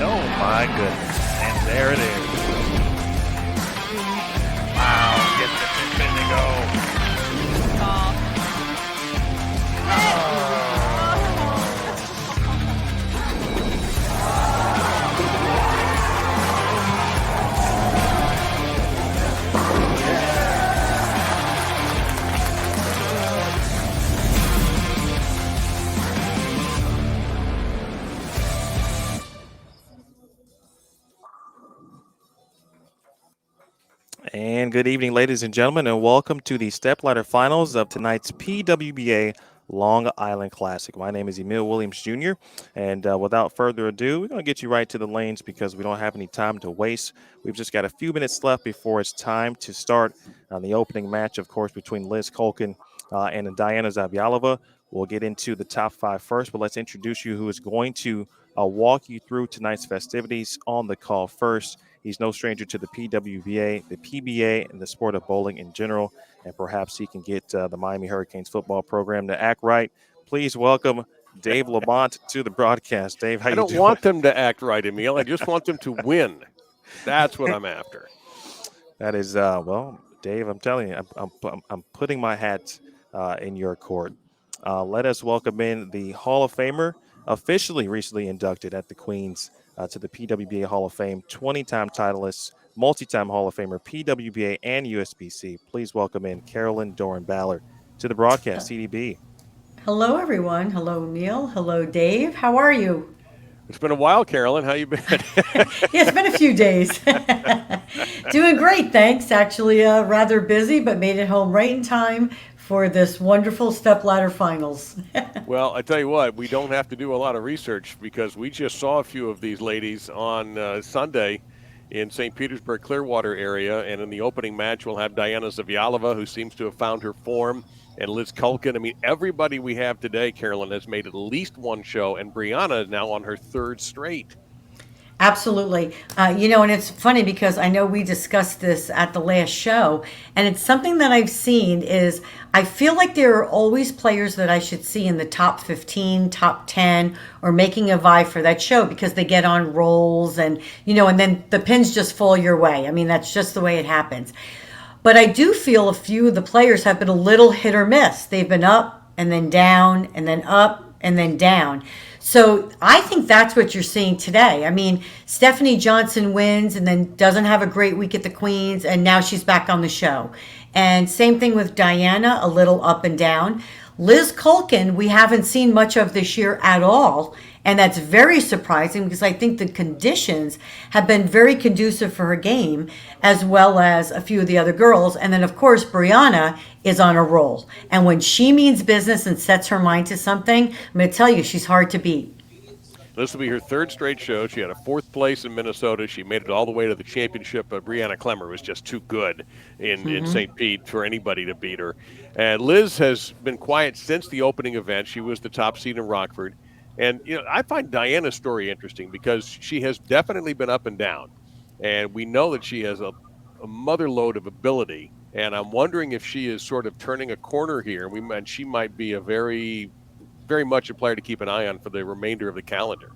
Oh my goodness. And there it is. Wow, get the pin to go. And good evening, ladies and gentlemen, and welcome to the Stepladder finals of tonight's PWBA Long Island Classic. My name is Emil Williams Jr., and without further ado, we're going to get you right to the lanes because we don't have any time to waste. We've just got a few minutes left before it's time to start the opening match, of course, between Liz Culkin and Brianna Zavjalova. We'll get into the top five first, but let's introduce you who is going to walk you through tonight's festivities on the call first. He's no stranger to the PWBA, the PBA, and the sport of bowling in general, and perhaps he can get the Miami Hurricanes football program to act right. Please welcome Dave Lamont to the broadcast. Dave, how you doing? I don't want them to act right, Emil. I just want them to win. That's what I'm after. That is, well, Dave, I'm telling you, I'm putting my hat in your court. Let us welcome in the Hall of Famer, officially recently inducted at the Queens to the PWBA Hall of Fame, 20-time titleist, multi-time Hall of Famer, PWBA and USBC. Please welcome in Carolyn Doran-Ballard to the broadcast, CDB. Hello, everyone. Hello, Neil. Hello, Dave. How are you? It's been a while, Carolyn. How you been? Yeah, it's been a few days. Doing great, thanks. Actually, rather busy, but made it home right in time for this wonderful Stepladder finals. Well, I tell you what, we don't have to do a lot of research because we just saw a few of these ladies on Sunday in St. Petersburg, Clearwater area, and in the opening match we'll have Brianna Zavjalova, who seems to have found her form, and Liz Culkin. I mean, everybody we have today, Carolyn, has made at least one show, and Brianna is now on her third straight. Absolutely. And it's funny because I know we discussed this at the last show, and it's something that I've seen is I feel like there are always players that I should see in the top 15, top 10, or making a vie for that show because they get on rolls and then the pins just fall your way. I mean, that's just the way it happens. But I do feel a few of the players have been a little hit or miss. They've been up and then down and then up and then down. So I think that's what you're seeing today. I mean, Stefanie Johnson wins and then doesn't have a great week at the Queens, and now she's back on the show. And same thing with Brianna, a little up and down. Liz Culkin, we haven't seen much of this year at all, and that's very surprising because I think the conditions have been very conducive for her game, as well as a few of the other girls. And then, of course, Brianna is on a roll. And when she means business and sets her mind to something, I'm going to tell you, she's hard to beat. This will be her third straight show. She had a fourth place in Minnesota. She made it all the way to the championship. Brianna Clemmer was just too good in St. Pete for anybody to beat her. And Liz has been quiet since the opening event. She was the top seed in Rockford. And, I find Diana's story interesting because she has definitely been up and down. And we know that she has a mother load of ability. And I'm wondering if she is sort of turning a corner here. And she might be a very, very much a player to keep an eye on for the remainder of the calendar.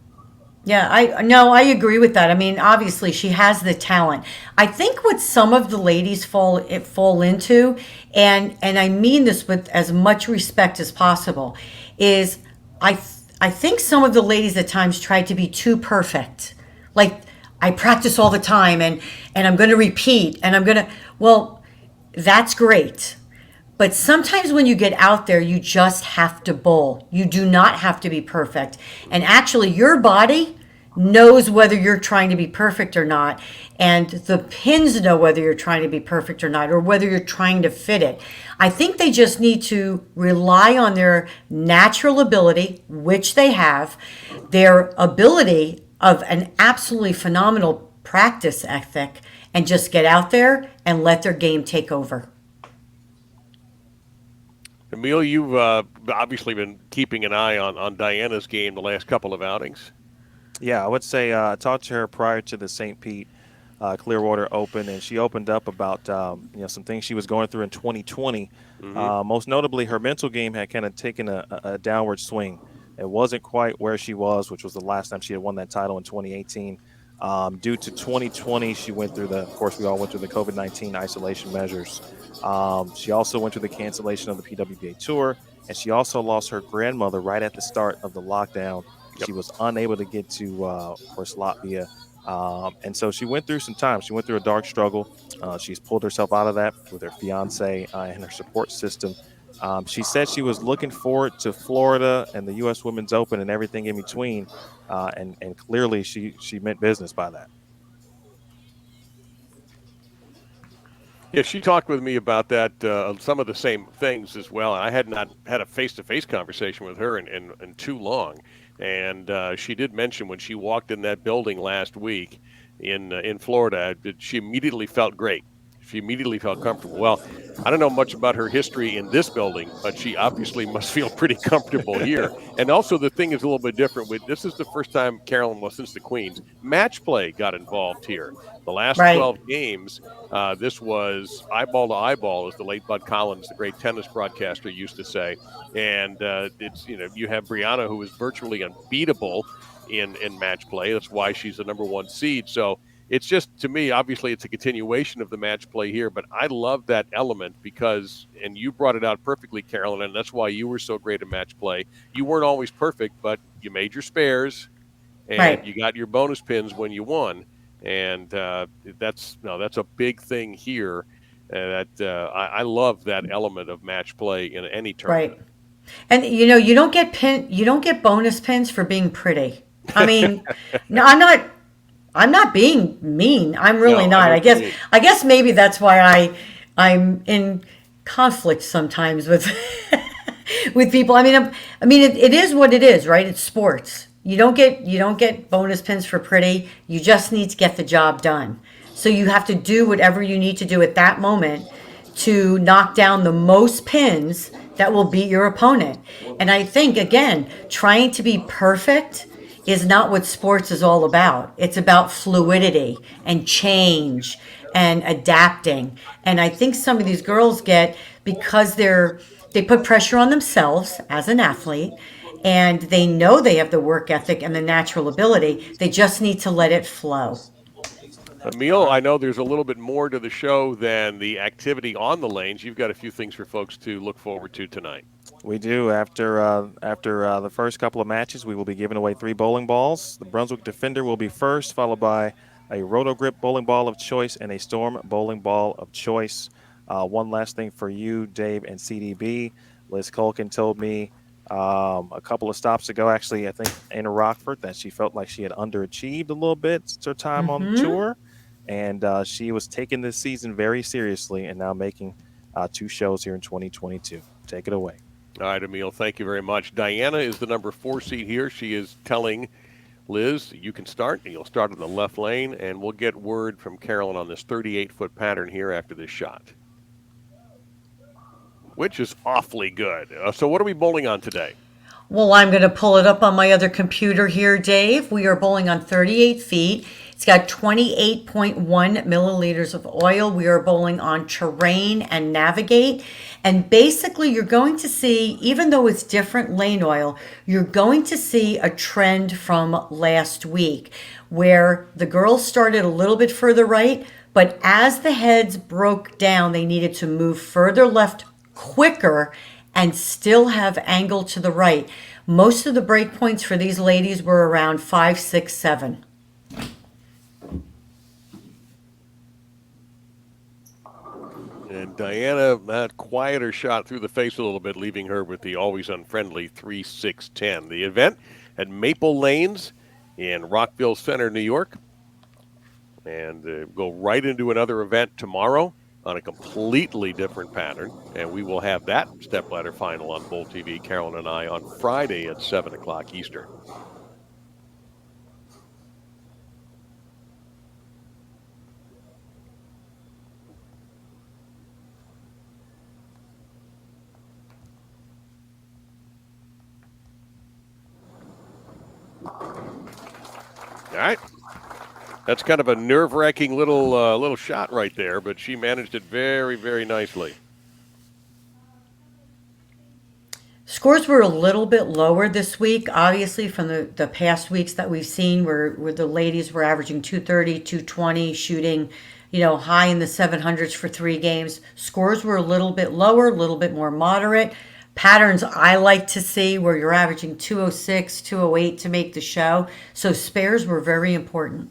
Yeah, I agree with that. I mean, obviously she has the talent. I think what some of the ladies fall into, and I mean this with as much respect as possible, is I think some of the ladies at times try to be too perfect. Like, I practice all the time and I'm going to repeat and well, that's great. But sometimes when you get out there, you just have to bowl. You do not have to be perfect. And actually, your body knows whether you're trying to be perfect or not, and the pins know whether you're trying to be perfect or not, or whether you're trying to fit it. I think they just need to rely on their natural ability, which they have, their ability of an absolutely phenomenal practice ethic, and just get out there and let their game take over. Emil, you've obviously been keeping an eye on Diana's game the last couple of outings. Yeah, I would say I talked to her prior to the St. Pete Clearwater Open, and she opened up about some things she was going through in 2020. Most notably, her mental game had kind of taken a downward swing. It wasn't quite where she was, which was the last time she had won that title in 2018. Due to 2020, she went through of course, we all went through the COVID-19 isolation measures. She also went through the cancellation of the PWBA tour, and she also lost her grandmother right at the start of the lockdown. Yep. She was unable to get to, of course, Latvia. And so she went through some time. She went through a dark struggle. She's pulled herself out of that with her fiance and her support system. She said she was looking forward to Florida and the U.S. Women's Open and everything in between. And clearly she meant business by that. Yeah, she talked with me about that, some of the same things as well. I had not had a face-to-face conversation with her in too long. And she did mention when she walked in that building last week in Florida, she immediately felt great. She immediately felt comfortable. Well, I don't know much about her history in this building, but she obviously must feel pretty comfortable here. And also the thing is a little bit different. This is the first time Carolyn, well, since the Queens, match play got involved here. The last 12 games, this was eyeball to eyeball, as the late Bud Collins, the great tennis broadcaster, used to say. And it's you have Bryanna, who is virtually unbeatable in match play. That's why she's the number one seed. So it's just, to me, obviously it's a continuation of the match play here, but I love that element because, and you brought it out perfectly, Carolyn, and that's why you were so great at match play. You weren't always perfect, but you made your spares and you got your bonus pins when you won. And that's a big thing here. I love that element of match play in any tournament. Right. And you don't get bonus pins for being pretty. I mean, no, I'm not being mean. I'm really not. I guess maybe that's why I'm in conflict sometimes with with people. I mean it is what it is, right? It's sports. You don't get bonus pins for pretty. You just need to get the job done. So you have to do whatever you need to do at that moment to knock down the most pins that will beat your opponent. And I think, again, trying to be perfect is not what sports is all about. It's about fluidity and change and adapting. And I think some of these girls because they put pressure on themselves as an athlete, and they know they have the work ethic and the natural ability. They just need to let it flow. Emil, I know there's a little bit more to the show than the activity on the lanes. You've got a few things for folks to look forward to tonight. We do. After the first couple of matches, we will be giving away 3 bowling balls. The Brunswick Defender will be first, followed by a Roto Grip bowling ball of choice and a Storm bowling ball of choice. One last thing for you, Dave and CDB. Liz Culkin told me a couple of stops ago, actually, I think in Rockford, that she felt like she had underachieved a little bit since her time on the tour. And she was taking this season very seriously and now making 2 shows here in 2022. Take it away. All right, Emil, thank you very much. Diana is the number 4 seed here. She is telling Liz, you can start, and you'll start in the left lane, and we'll get word from Carolyn on this 38-foot pattern here after this shot, which is awfully good. So what are we bowling on today? Well, I'm going to pull it up on my other computer here, Dave. We are bowling on 38 feet. It's got 28.1 milliliters of oil. We are bowling on Terrain and Navigate. And basically, you're going to see, even though it's different lane oil, you're going to see a trend from last week where the girls started a little bit further right, but as the heads broke down, they needed to move further left quicker and still have angle to the right. Most of the break points for these ladies were around 5, 6, 7. And Diana, that quieter shot through the face a little bit, leaving her with the always unfriendly 3-6-10. The event at Maple Lanes in Rockeville Center, New York. And go right into another event tomorrow on a completely different pattern. And we will have that stepladder final on Bowl TV, Carolyn and I, on Friday at 7 o'clock Eastern. All right. That's kind of a nerve-wracking little shot right there, but she managed it very, very nicely. Scores were a little bit lower this week, obviously, from the past weeks that we've seen where the ladies were averaging 230, 220, shooting, high in the 700s for 3 games. Scores were a little bit lower, a little bit more moderate. Patterns I like to see where you're averaging 206, 208 to make the show. So spares were very important.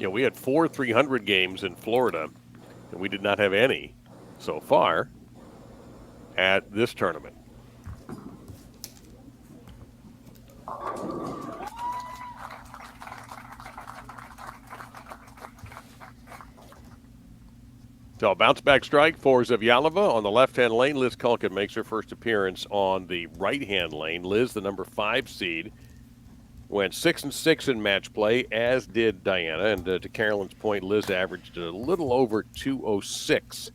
Yeah, we had 4 300 games in Florida, and we did not have any so far at this tournament. So a bounce-back strike for Zavjalova on the left-hand lane. Liz Culkin makes her first appearance on the right-hand lane. Liz, the number 5 seed, went 6-6 in match play, as did Diana. And to Carolyn's point, Liz averaged a little over 206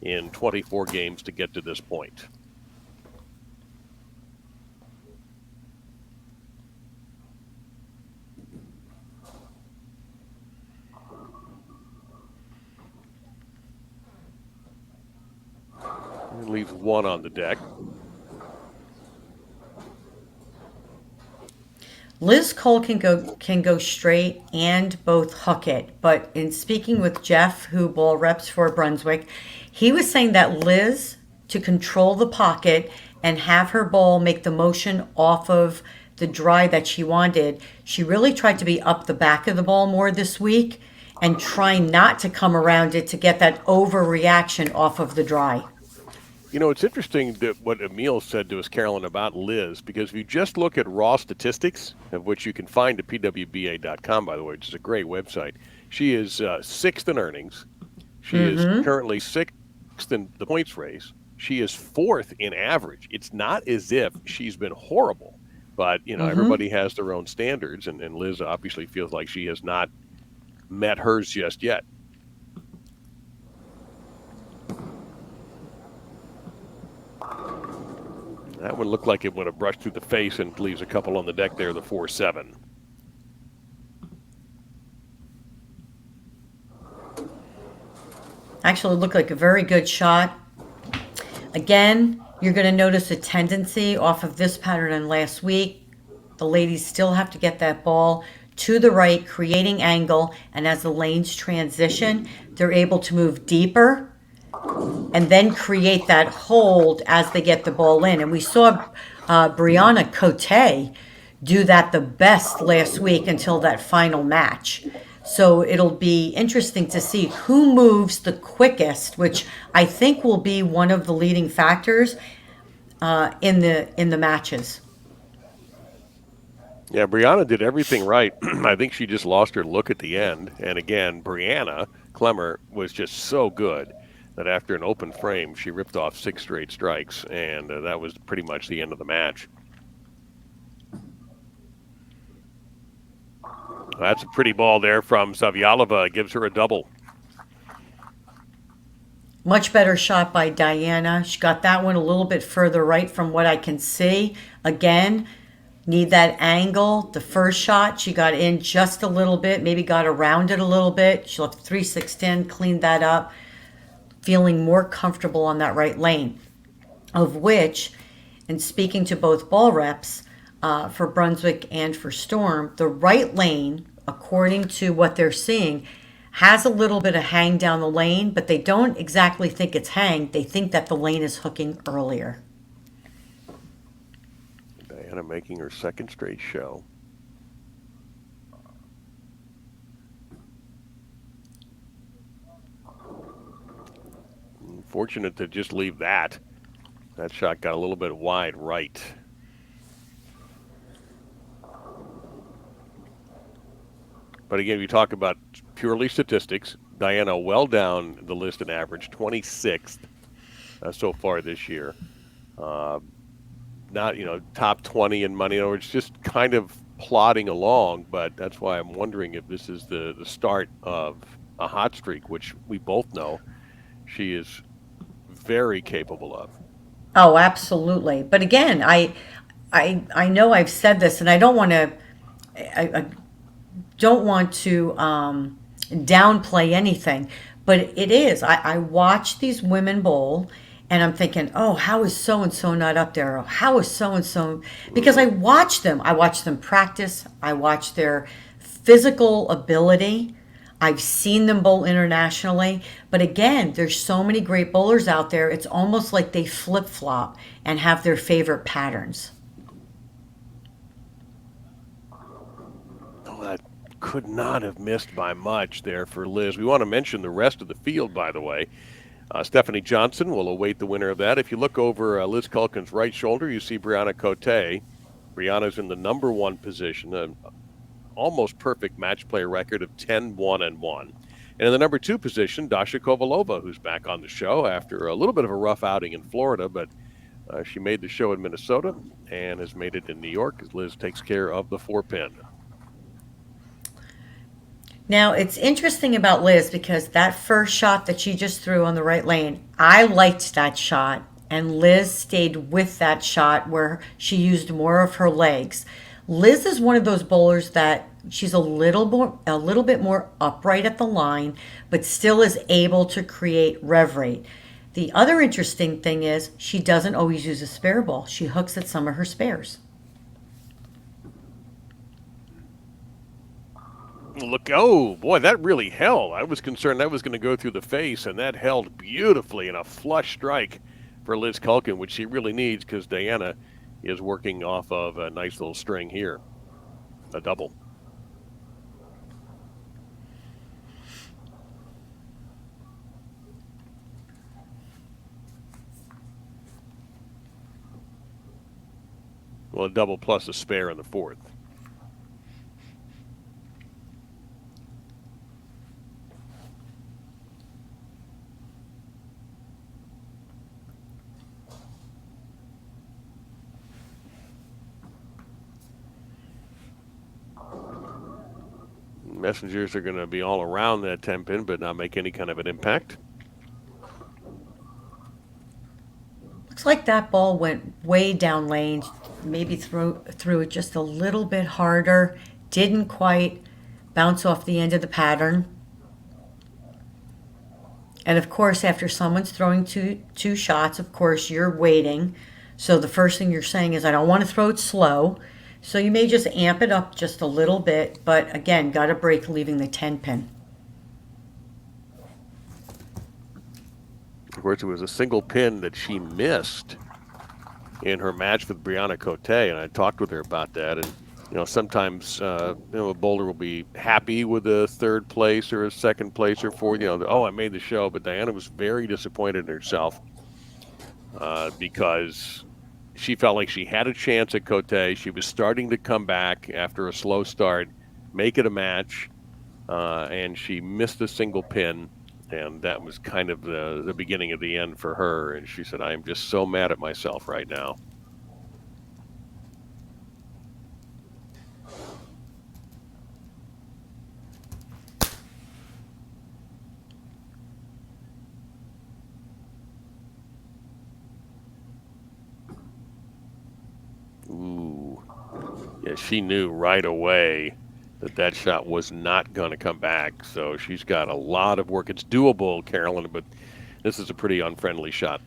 in 24 games to get to this point. It leaves 1 on the deck. Liz Cole can go straight and both hook it. But in speaking with Jeff, who ball reps for Brunswick, he was saying that Liz, to control the pocket and have her ball make the motion off of the dry that she wanted, she really tried to be up the back of the ball more this week and try not to come around it to get that overreaction off of the dry. It's interesting that what Emil said to us, Carolyn, about Liz, because if you just look at raw statistics, of which you can find at PWBA.com, by the way, which is a great website, she is 6th in earnings. She is currently 6th in the points race. She is 4th in average. It's not as if she's been horrible, but, everybody has their own standards, and Liz obviously feels like she has not met hers just yet. That one looked like it would have brushed through the face and leaves a couple on the deck there, the 4-7. Actually, it looked like a very good shot. Again, you're going to notice a tendency off of this pattern and last week. The ladies still have to get that ball to the right, creating angle, and as the lanes transition, they're able to move deeper and then create that hold as they get the ball in. And we saw Brianna Cote do that the best last week until that final match. So it'll be interesting to see who moves the quickest, which I think will be one of the leading factors in the matches. Yeah, Brianna did everything right. I think she just lost her look at the end. And again, Brianna Clemmer was just so good that after an open frame, she ripped off 6 straight strikes, and that was pretty much the end of the match. That's a pretty ball there from Zavjalova. Gives her a double. Much better shot by Diana. She got that one a little bit further right from what I can see. Again, need that angle. The first shot, she got in just a little bit, maybe got around it a little bit. She left 3-6-10, cleaned that up. Feeling more comfortable on that right lane, of which, in speaking to both ball reps for Brunswick and for Storm, the right lane, according to what they're seeing, has a little bit of hang down the lane, but they don't exactly think it's hang. They think that the lane is hooking earlier. Diana making her 2nd straight show. Fortunate to just leave that. That shot got a little bit wide right. But again, we talk about purely statistics. Bryanna well down the list in average, 26th so far this year. Not, top 20 in money. It's just kind of plodding along, but that's why I'm wondering if this is the start of a hot streak, which we both know she is very capable of. Oh, absolutely. But again, I know I've said this, and I don't want to I don't want to downplay anything, but it is. I watch these women bowl, and I'm thinking, oh, how is so and so not up there? Or how is so and so? Because I watch them. I watch them practice. I watch their physical ability. I've seen them bowl internationally, but again, there's so many great bowlers out there. It's almost like they flip flop and have their favorite patterns. Oh, that could not have missed by much there for Liz. We want to mention the rest of the field, by the way. Stefanie Johnson will await the winner of that. If you look over Liz Culkin's right shoulder, you see Brianna Cote. Brianna's in the number one position, an almost perfect match play record of 10-1-1. And in the number two position, Dasha Kovalova, who's back on the show after a little bit of a rough outing in Florida, but she made the show in Minnesota and has made it in New York as Liz takes care of the 4-pin. Now, it's interesting about Liz because that first shot that she just threw on the right lane, I liked that shot, and Liz stayed with that shot where she used more of her legs. Liz is one of those bowlers that she's a little bit more upright at the line, but still is able to create rev rate. The other interesting thing is she doesn't always use a spare ball. She hooks at some of her spares. Look, oh boy, that really held. I was concerned that was going to go through the face, and that held beautifully in a flush strike for Liz Culkin, which she really needs because Bryanna is working off of a nice little string here, a double. Well, a double plus a spare in the fourth. Messengers are going to be all around that 10-pin, but not make any kind of an impact. Looks like that ball went way down lane. Maybe threw it just a little bit harder. Didn't quite bounce off the end of the pattern. And of course, after someone's throwing two shots, of course, you're waiting. So the first thing you're saying is, I don't want to throw it slow. So you may just amp it up just a little bit, but again, got a break leaving the 10-pin. Of course, it was a single pin that she missed in her match with Brianna Cote, and I talked with her about that. And sometimes a bowler will be happy with a third place or a second place or fourth. I made the show, but Bryanna was very disappointed in herself because she felt like she had a chance at Cote. She was starting to come back after a slow start, make it a match, and she missed a single pin, and that was kind of the beginning of the end for her. And she said, I am just so mad at myself right now. Ooh. Yeah, she knew right away that shot was not going to come back. So she's got a lot of work. It's doable, Carolyn, but this is a pretty unfriendly shot.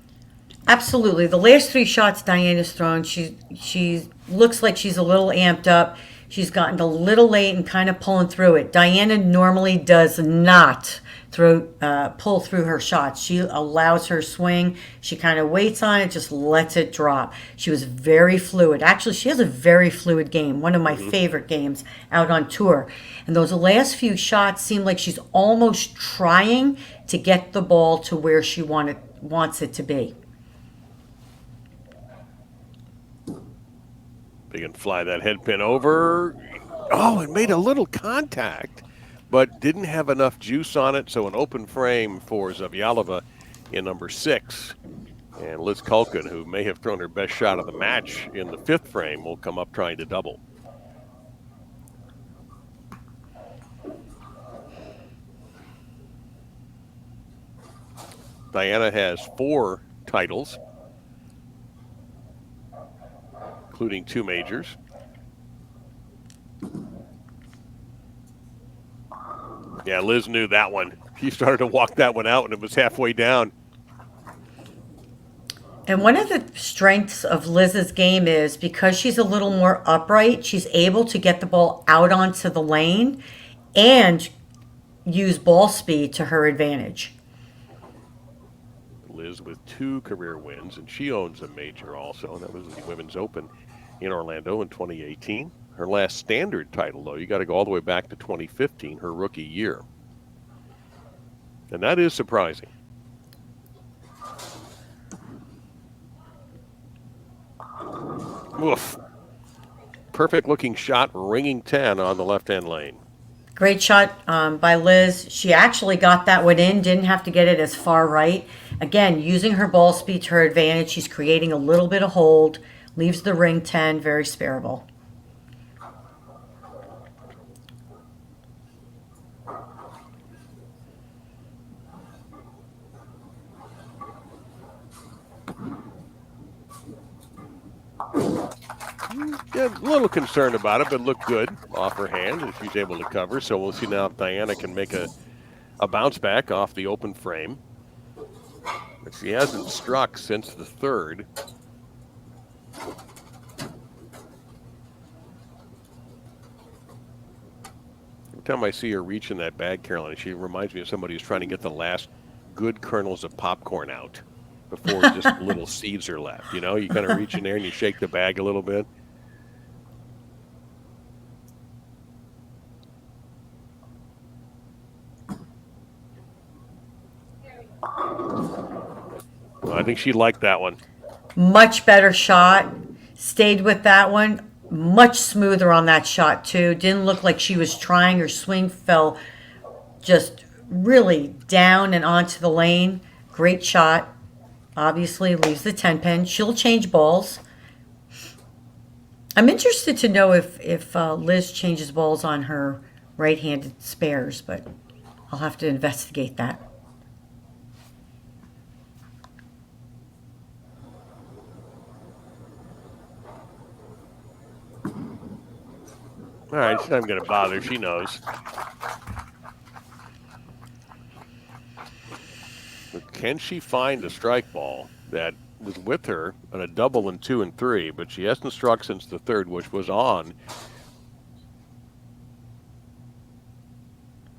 Absolutely. The last three shots Diana's thrown, she looks like she's a little amped up. She's gotten a little late and kind of pulling through it. Bryanna normally does not pull through her shots. She allows her swing. She kind of waits on it, just lets it drop. She was very fluid. Actually, she has a very fluid game, one of my favorite games out on tour. And those last few shots seem like she's almost trying to get the ball to where she wants it to be. They can fly that head pin over. Oh, it made a little contact. but didn't have enough juice on it, so an open frame for Zavjalova in number 6. And Liz Culkin, who may have thrown her best shot of the match in the 5th frame, will come up trying to double. Bryanna has 4 titles, including 2 majors. Yeah, Liz knew that one. She started to walk that one out, and it was halfway down. And one of the strengths of Liz's game is because she's a little more upright, she's able to get the ball out onto the lane and use ball speed to her advantage. Liz with 2 career wins, and she owns a major also, and that was the Women's Open in Orlando in 2018. Her last standard title, though, you got to go all the way back to 2015, her rookie year. And that is surprising. Oof. Perfect looking shot, ringing 10 on the left-hand lane. Great shot by Liz. She actually got that one in, didn't have to get it as far right. Again, using her ball speed to her advantage, she's creating a little bit of hold, leaves the ring 10, very spareable. Yeah, a little concerned about it, but looked good off her hand, and she's able to cover. So we'll see now if Bryanna can make a bounce back off the open frame. But she hasn't struck since the 3rd. Every time I see her reaching that bag, Carolyn, she reminds me of somebody who's trying to get the last good kernels of popcorn out before just little seeds are left. You know, you kind of reach in there and you shake the bag a little bit. Well, I think she liked that one. Much better shot. Stayed with that one. Much smoother on that shot, too. Didn't look like she was trying. Her swing fell just really down and onto the lane. Great shot. Obviously leaves the 10 pin. She'll change balls. I'm interested to know if Liz changes balls on her right-handed spares, but I'll have to investigate that. All right, she's not even going to bother. She knows. But can she find a strike ball that was with her on a double in 2 and 3, but she hasn't struck since the 3rd, which was on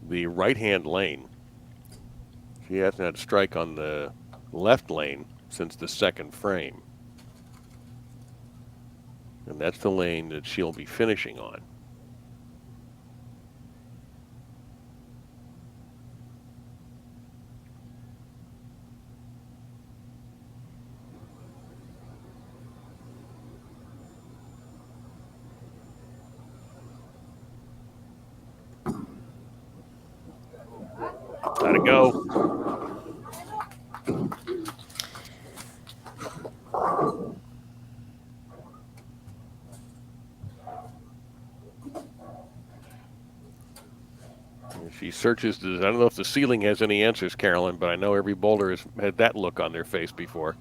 the right-hand lane. She hasn't had a strike on the left lane since the 2nd frame. And that's the lane that she'll be finishing on. Gotta go. She searches. I don't know if the ceiling has any answers, Carolyn, but I know every bowler has had that look on their face before.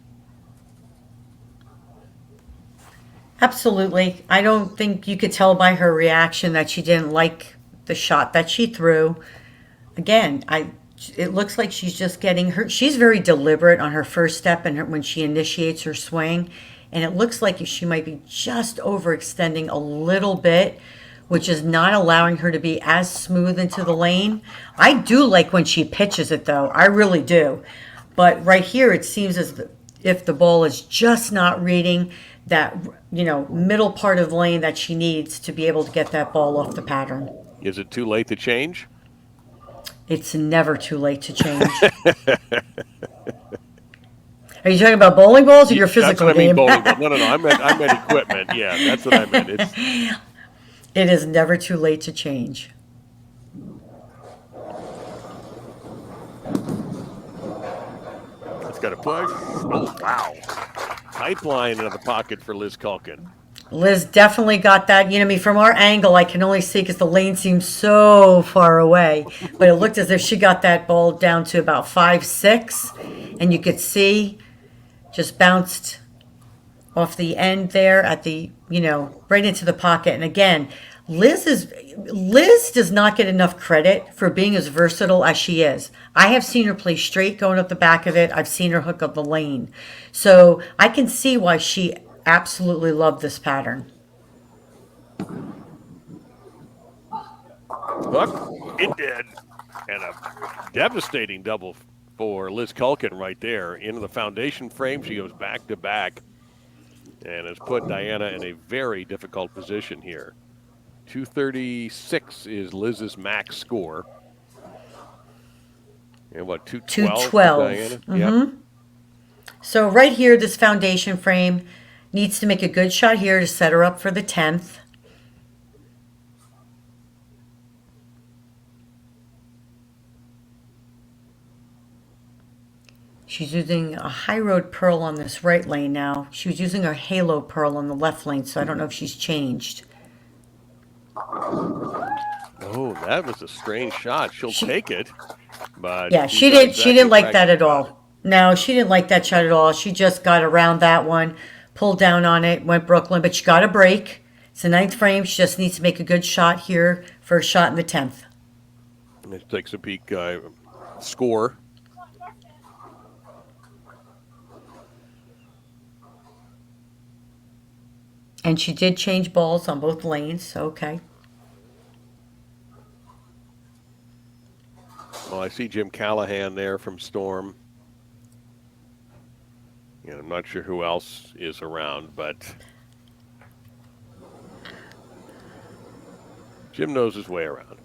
Absolutely. I don't think you could tell by her reaction that she didn't like the shot that she threw. Again, it looks like she's just getting her. She's very deliberate on her first step and when she initiates her swing. And it looks like she might be just overextending a little bit, which is not allowing her to be as smooth into the lane. I do like when she pitches it, though. I really do. But right here, it seems as if the ball is just not reading that, middle part of the lane that she needs to be able to get that ball off the pattern. Is it too late to change? It's never too late to change. Are you talking about bowling balls or your physical game? That's what I mean, bowling ball. No. I meant equipment. Yeah, that's what I meant. It is never too late to change. got a push. Oh, wow. Pipeline into the pocket for Liz Culkin. Liz definitely got that. You know, I mean, from our angle, I can only see because the lane seems so far away. But it looked as if she got that ball down to about 5-6. And you could see just bounced off the end there at the, you know, right into the pocket. And again, Liz does not get enough credit for being as versatile as she is. I have seen her play straight going up the back of it. I've seen her hook up the lane. So I can see why she absolutely loved this pattern. Hook, it did. And a devastating double for Liz Culkin right there. Into the foundation frame, she goes back to back and has put Bryanna in a very difficult position here. 236 is Liz's max score. And what, 212 for Bryanna? Yep. So right here, this foundation frame needs to make a good shot here to set her up for the 10th. She's using a high road pearl on this right lane now. She was using her halo pearl on the left lane, so I don't know if she's changed. Oh, that was a strange shot. She'll take it, but yeah, she didn't like that at all. No, she didn't like that shot at all. She just got around that one, pulled down on it, went Brooklyn, but she got a break. It's the 9th frame. She just needs to make a good shot here for a shot in the 10th. And it takes a peek. Score. And she did change balls on both lanes, so okay. Well, I see Jim Callahan there from Storm. You know, I'm not sure who else is around, but Jim knows his way around.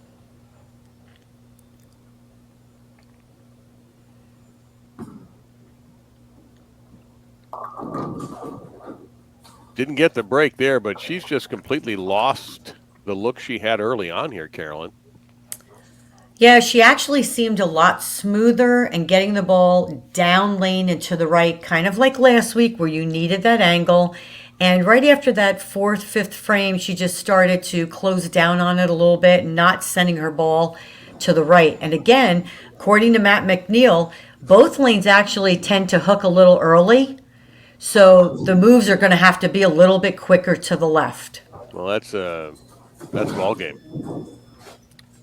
Didn't get the break there, but she's just completely lost the look she had early on here, Carolyn. Yeah, she actually seemed a lot smoother and getting the ball down lane and to the right, kind of like last week where you needed that angle. And right after that 4th, 5th frame, she just started to close down on it a little bit, not sending her ball to the right. And again, according to Matt McNeil, both lanes actually tend to hook a little early. So the moves are going to have to be a little bit quicker to the left. Well, that's ball game.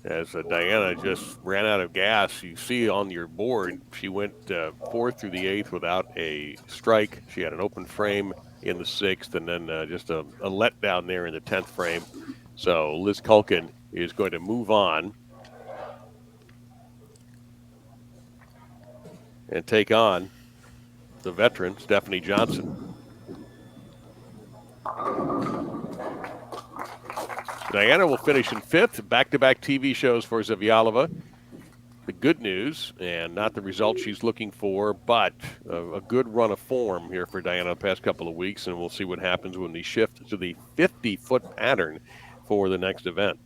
As Bryanna just ran out of gas, you see on your board, she went 4th through the 8th without a strike. She had an open frame in the 6th, and then just a letdown there in the 10th frame. So Liz Culkin is going to move on and take on the veteran, Stefanie Johnson. Bryanna will finish in 5th. Back-to-back TV shows for Zavjalova. The good news, and not the result she's looking for, but a good run of form here for Bryanna the past couple of weeks, and we'll see what happens when we shift to the 50-foot pattern for the next event.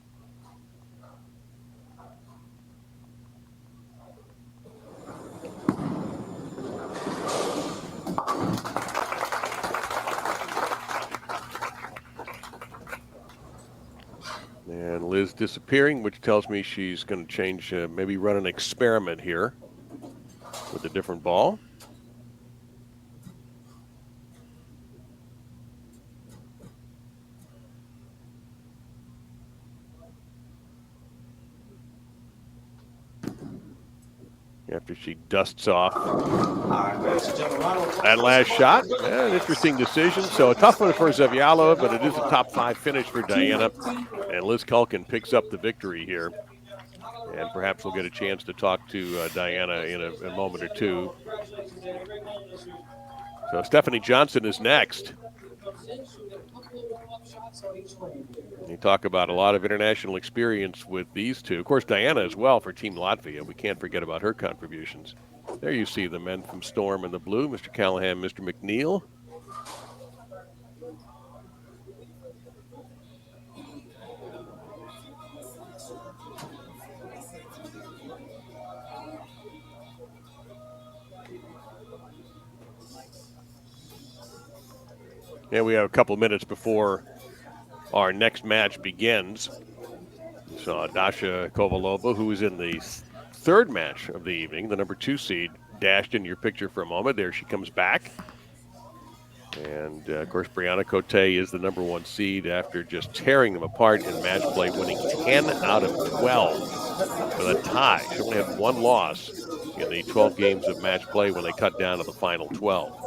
And Liz disappearing, which tells me she's going to change, maybe run an experiment here with a different ball. After she dusts off that last shot. An interesting decision. So a tough one for Zavjalova, but it is a top 5 finish for Bryanna. And Liz Culkin picks up the victory here. And perhaps we'll get a chance to talk to Bryanna in a moment or two. So Stefanie Johnson is next. You talk about a lot of international experience with these two. Of course, Bryanna as well for Team Latvia. We can't forget about her contributions. There you see the men from Storm in the blue, Mr. Callahan, Mr. McNeil. And we have a couple of minutes before our next match begins. We saw Dasha Kovalova, who was in the third match of the evening, the number 2 seed, dashed in your picture for a moment. There she comes back. And, of course, Brianna Cote is the number 1 seed after just tearing them apart in match play, winning 10 out of 12 with a tie. She only had 1 loss in the 12 games of match play when they cut down to the final 12.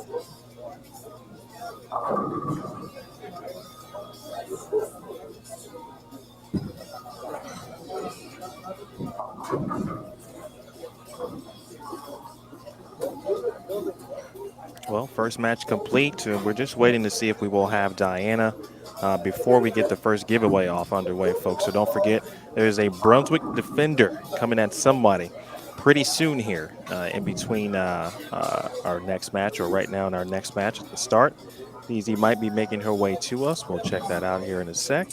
Well, first match complete. We're just waiting to see if we will have Diana before we get the first giveaway off underway, folks. So don't forget, there's a Brunswick defender coming at somebody pretty soon here in between our next match, or right now in our next match at the start. Easy might be making her way to us. We'll check that out here in a sec.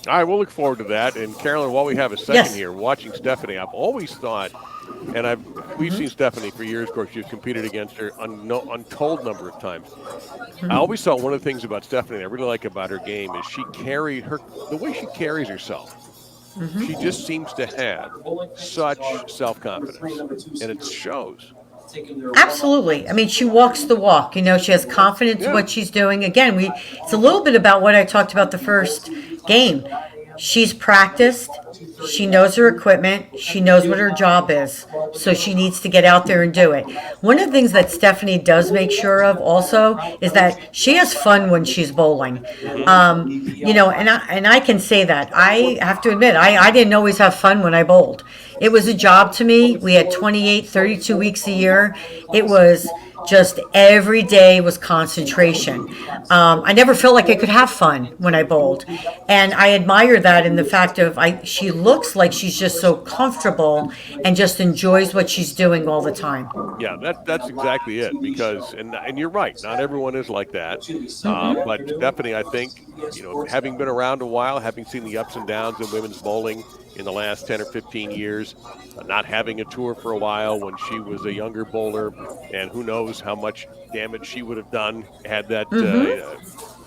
All right, we'll look forward to that. And Carolyn, while we have a second here, watching Stefanie, I've always thought, and we've seen Stefanie for years. Of course, you've competed against her untold number of times. I always thought one of the things about Stefanie I really like about her game is the way she carries herself. She just seems to have such self-confidence, and it shows. Absolutely. I mean, she walks the walk. You know, she has confidence in what she's doing. Again, it's a little bit about what I talked about the first game. She's practiced. She knows her equipment. She knows what her job is. So she needs to get out there and do it. One of the things that Stefanie does make sure of also is that she has fun when she's bowling. You know, and I can say that. I have to admit, I didn't always have fun when I bowled. It was a job to me. We had 28, 32 weeks a year. It was just every day was concentration. I never felt like I could have fun when I bowled. And I admire that in the fact of she looks like she's just so comfortable and just enjoys what she's doing all the time. Yeah, that's exactly it. Because, and you're right, not everyone is like that. But Stefanie, I think, you know, having been around a while, having seen the ups and downs in women's bowling in the last 10 or 15 years, not having a tour for a while when she was a younger bowler, and who knows how much damage she would have done had that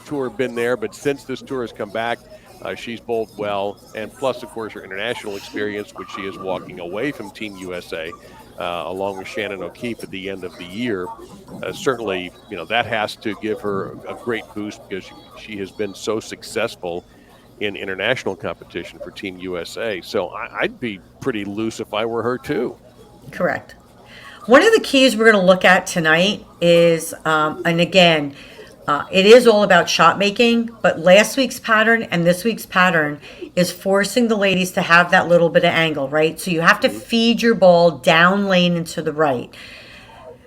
tour been there. But since this tour has come back, she's bowled well, and plus, of course, her international experience, which she is walking away from Team USA, along with Shannon O'Keefe at the end of the year. Certainly, you know, that has to give her a great boost because she has been so successful in international competition for Team USA. So I'd be pretty loose if I were her too. Correct. One of the keys we're going to look at tonight is, and again, it is all about shot making, but last week's pattern and this week's pattern is forcing the ladies to have that little bit of angle, right? So you have to feed your ball down lane and to the right.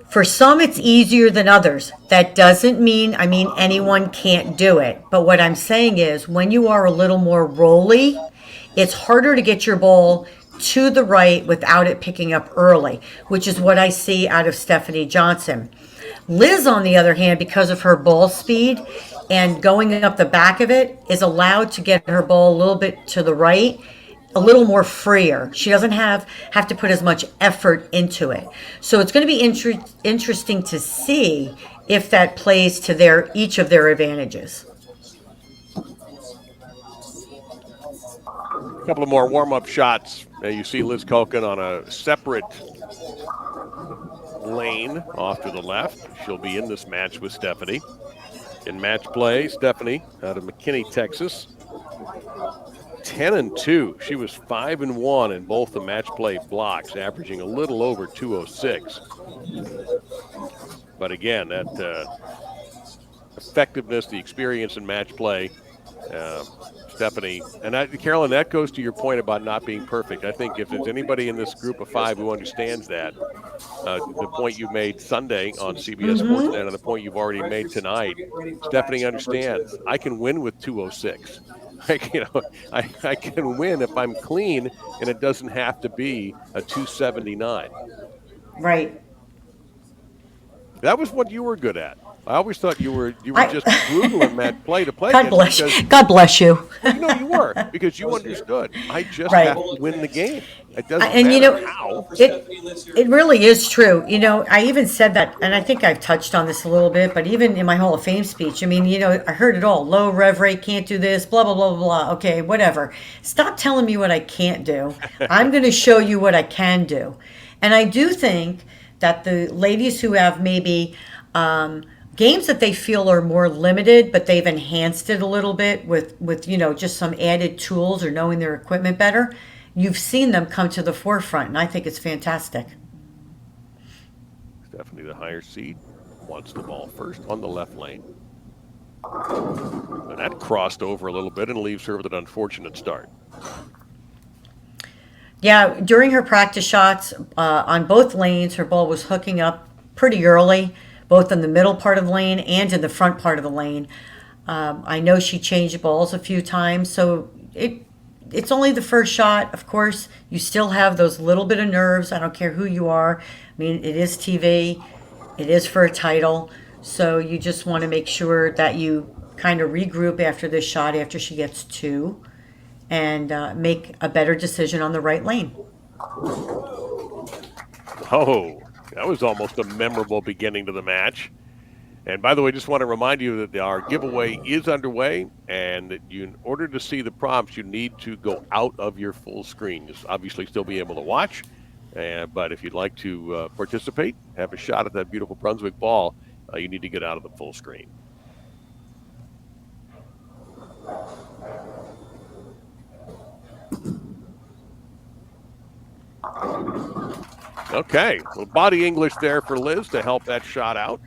For some, it's easier than others. That doesn't mean, anyone can't do it. But what I'm saying is when you are a little more rolly, it's harder to get your ball to the right without it picking up early, which is what I see out of Stefanie Johnson. Liz, on the other hand, because of her ball speed and going up the back of it, is allowed to get her ball a little bit to the right, a little more freer. She doesn't have to put as much effort into it. So it's going to be interesting to see if that plays to each of their advantages. A couple of more warm-up shots. You see Liz Culkin on a separate lane off to the left. She'll be in this match with Stefanie. In match play, Stefanie out of McKinney, Texas. 10-2. She was 5-1 in both the match play blocks, averaging a little over 206. But again, that effectiveness, the experience in match play, Stefanie, and Carolyn, that goes to your point about not being perfect. I think if there's anybody in this group of 5 who understands that, the point you made Sunday on CBS Sportsnet and the point you've already made tonight, Stefanie understands. I can win with 206. I can win if I'm clean, and it doesn't have to be a 279. Right. That was what you were good at. I always thought you were I, just brutal in match play to play God against bless because you. God bless you. well, you were because you understood. I just Right. have to win the game. It doesn't And matter how. it really is true. I even said that, and I think I've touched on this a little bit, but even in my Hall of Fame speech, I mean, I heard it all. Low rev rate, can't do this, blah, blah, blah, blah, blah. Okay, whatever. Stop telling me what I can't do. I'm going to show you what I can do. And I do think that the ladies who have maybe games that they feel are more limited, but they've enhanced it a little bit with just some added tools or knowing their equipment better, you've seen them come to the forefront, and I think it's fantastic. Stefanie, the higher seed, wants the ball first on the left lane. And that crossed over a little bit and leaves her with an unfortunate start. Yeah, during her practice shots on both lanes, her ball was hooking up pretty early, both in the middle part of the lane and in the front part of the lane. I know she changed balls a few times, so it's only the first shot. Of course, you still have those little bit of nerves. I don't care who you are. I mean, it is TV. It is for a title. So you just want to make sure that you kind of regroup after this shot, after she gets two, and make a better decision on the right lane. Oh, that was almost a memorable beginning to the match. And by the way, just want to remind you that our giveaway is underway, and that in order to see the prompts, you need to go out of your full screen. You'll obviously still be able to watch, but if you'd like to participate, have a shot at that beautiful Brunswick ball, you need to get out of the full screen. Okay, well, body English there for Liz to help that shot out.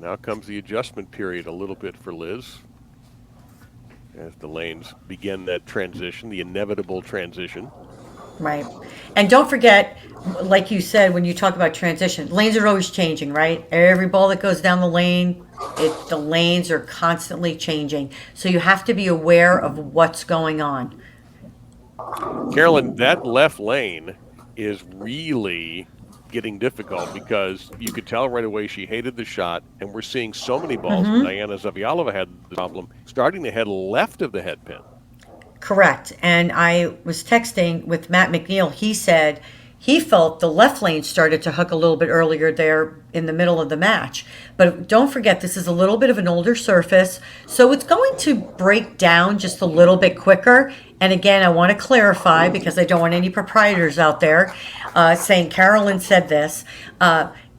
Now comes the adjustment period a little bit for Liz as the lanes begin that transition, the inevitable transition. Right. And don't forget, like you said, when you talk about transition, lanes are always changing, right? Every ball that goes down the lane, the lanes are constantly changing. So you have to be aware of what's going on. Carolyn, that left lane is really getting difficult because you could tell right away she hated the shot, and we're seeing so many balls. Diana Zavjalova had the problem starting to head left of the head pin. Correct. And I was texting with Matt McNeil. He said he felt the left lane started to hook a little bit earlier there in the middle of the match. But don't forget, this is a little bit of an older surface, so it's going to break down just a little bit quicker. And again, I want to clarify, because I don't want any proprietors out there saying Carolyn said this.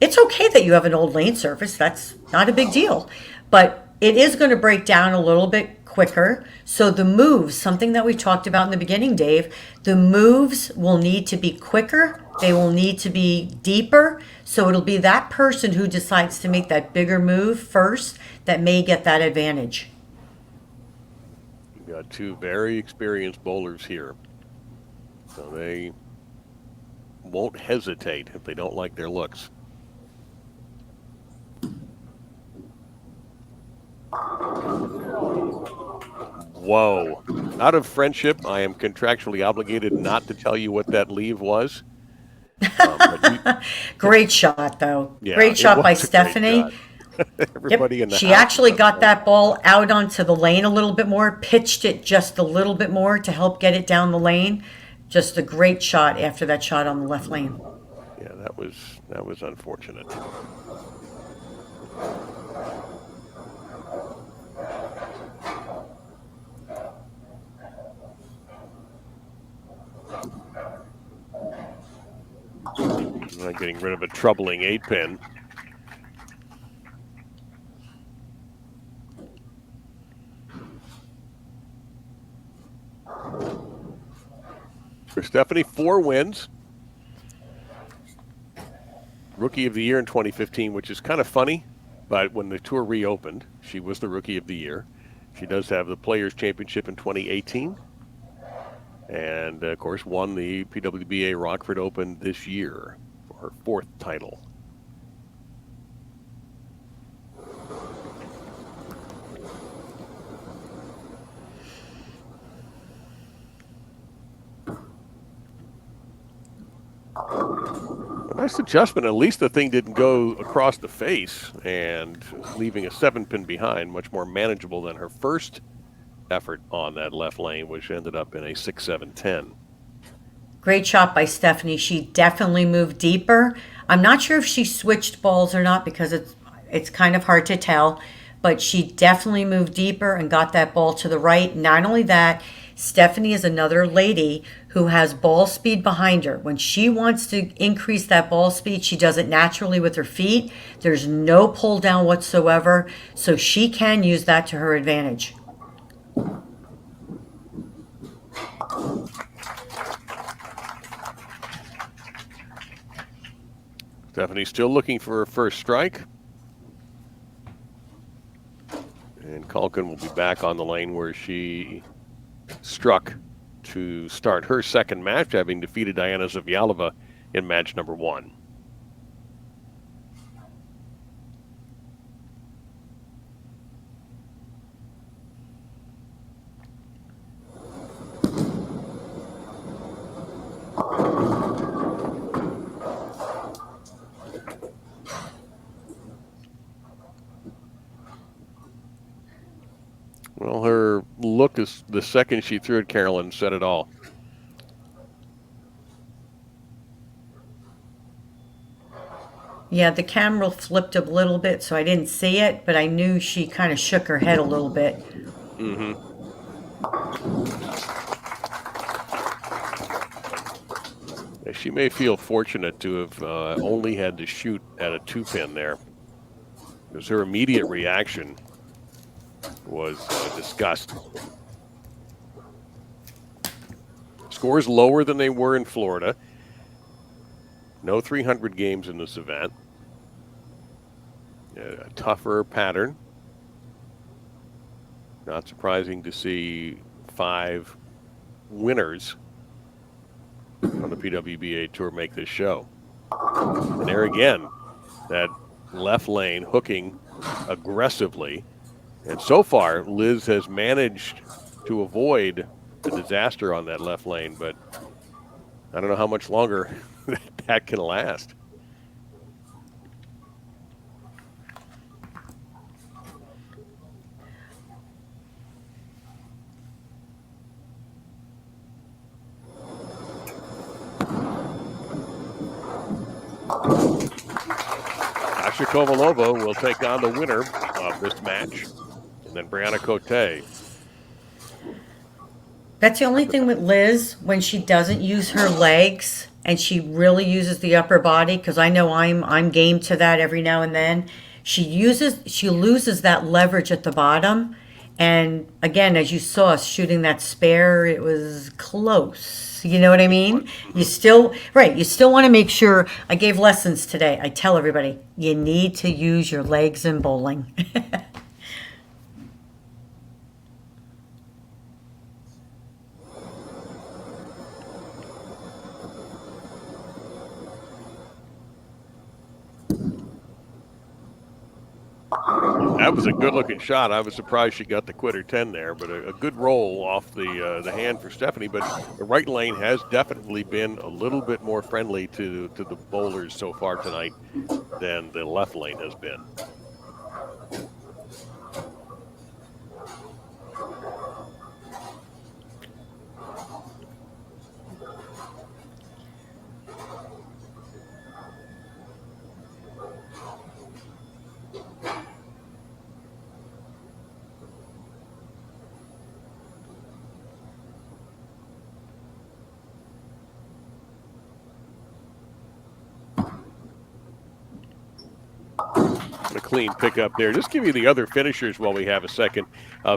It's okay that you have an old lane surface. That's not a big deal. But it is going to break down a little bit quicker. So the moves, something that we talked about in the beginning, Dave, the moves will need to be quicker. They will need to be deeper. So it'll be that person who decides to make that bigger move first that may get that advantage. You've got two very experienced bowlers here. So they won't hesitate if they don't like their looks. Whoa. Out of friendship, I am contractually obligated not to tell you what that leave was. Great shot, though. Yeah, great shot by great Stefanie. shot. Everybody in the She house actually was got that ball out onto the lane a little bit more, pitched it just a little bit more to help get it down the lane. Just a great shot after that shot on the left lane. Yeah, that was unfortunate. Not getting rid of a troubling 8-pin. For Stefanie, 4 wins. Rookie of the Year in 2015, which is kind of funny, but when the tour reopened, she was the Rookie of the Year. She does have the Players' Championship in 2018. And, of course, won the PWBA Rockford Open this year for her 4th title. A nice adjustment. At least the thing didn't go across the face and leaving a 7-pin behind, much more manageable than her first effort on that left lane, which ended up in a 6-7-10. Great shot by Stefanie. She definitely moved deeper. I'm not sure if she switched balls or not because it's kind of hard to tell, but she definitely moved deeper and got that ball to the right. Not only that, Stefanie is another lady who has ball speed behind her. When she wants to increase that ball speed, she does it naturally with her feet. There's no pull down whatsoever, so she can use that to her advantage. Stefanie still looking for her first strike. And Culkin will be back on the lane where she struck to start her second match, having defeated Diana Zavjalova in match number 1. Well, her look is the second she threw at Carolyn said it all. Yeah, the camera flipped a little bit, so I didn't see it, but I knew she kind of shook her head a little bit. Mm-hmm. She may feel fortunate to have only had to shoot at a 2-pin there, because her immediate reaction was disgust. Scores lower than they were in Florida. No 300 games in this event. A tougher pattern. Not surprising to see 5 winners on the PWBA Tour make this show. And there again, that left lane hooking aggressively. And so far, Liz has managed to avoid the disaster on that left lane, but I don't know how much longer that can last. Dasha Kovalova will take on the winner of this match, and then Brianna Cote. That's the only thing with Liz, when she doesn't use her legs and she really uses the upper body, because I know I'm game to that every now and then. She loses that leverage at the bottom. And again, as you saw us shooting that spare, it was close. You know what I mean? You still want to make sure. I gave lessons today. I tell everybody, you need to use your legs in bowling. That was a good-looking shot. I was surprised she got the quitter 10 there, but a good roll off the hand for Stefanie. But the right lane has definitely been a little bit more friendly to the bowlers so far tonight than the left lane has been. A clean pickup there. Just give you the other finishers while we have a second.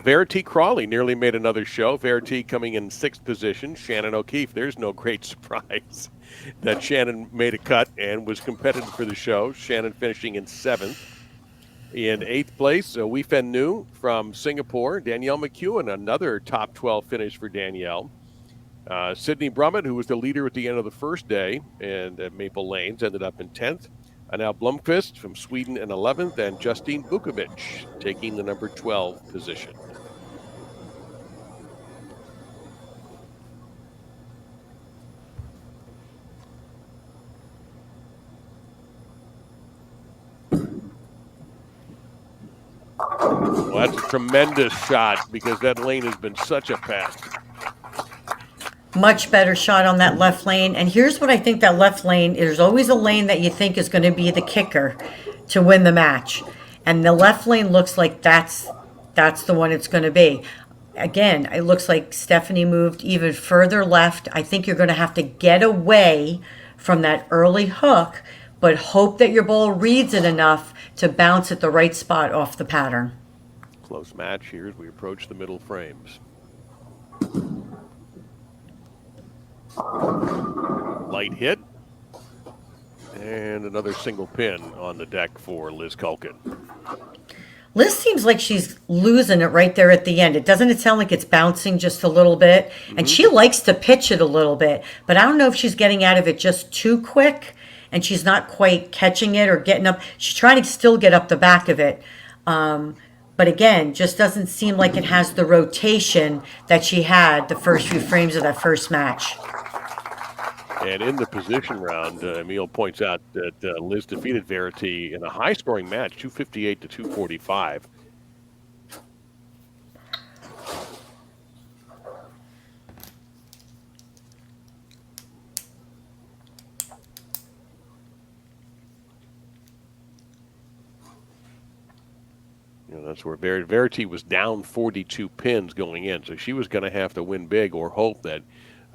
Verity Crawley nearly made another show. Verity coming in 6th position. Shannon O'Keefe. There's no great surprise that Shannon made a cut and was competitive for the show. Shannon finishing in 7th. In 8th place, Wei Fen Nu from Singapore. Danielle McEwen, another top 12 finish for Danielle. Sydney Brummett, who was the leader at the end of the first day and at Maple Lanes, ended up in 10th. Anna Blomqvist from Sweden in 11th, and Justine Vukovic taking the number 12 position. Well, that's a tremendous shot because that lane has been such a pest. Much better shot on that left lane. And here's what I think that left lane, there's always a lane that you think is going to be the kicker to win the match. And the left lane looks like that's the one it's going to be. Again, it looks like Stefanie moved even further left. I think you're going to have to get away from that early hook, but hope that your ball reads it enough to bounce at the right spot off the pattern. Close match here as we approach the middle frames. Light hit. And another single pin on the deck for Liz Culkin. Liz seems like she's losing it right there at the end. Doesn't it sound like it's bouncing just a little bit? And she likes to pitch it a little bit, but I don't know if she's getting out of it just too quick and she's not quite catching it or getting up. She's trying to still get up the back of it. But again, just doesn't seem like it has the rotation that she had the first few frames of that first match. And in the position round, Emil points out that Liz defeated Verity in a high-scoring match, 258 to 245. That's where Verity was down 42 pins going in, so she was going to have to win big or hope that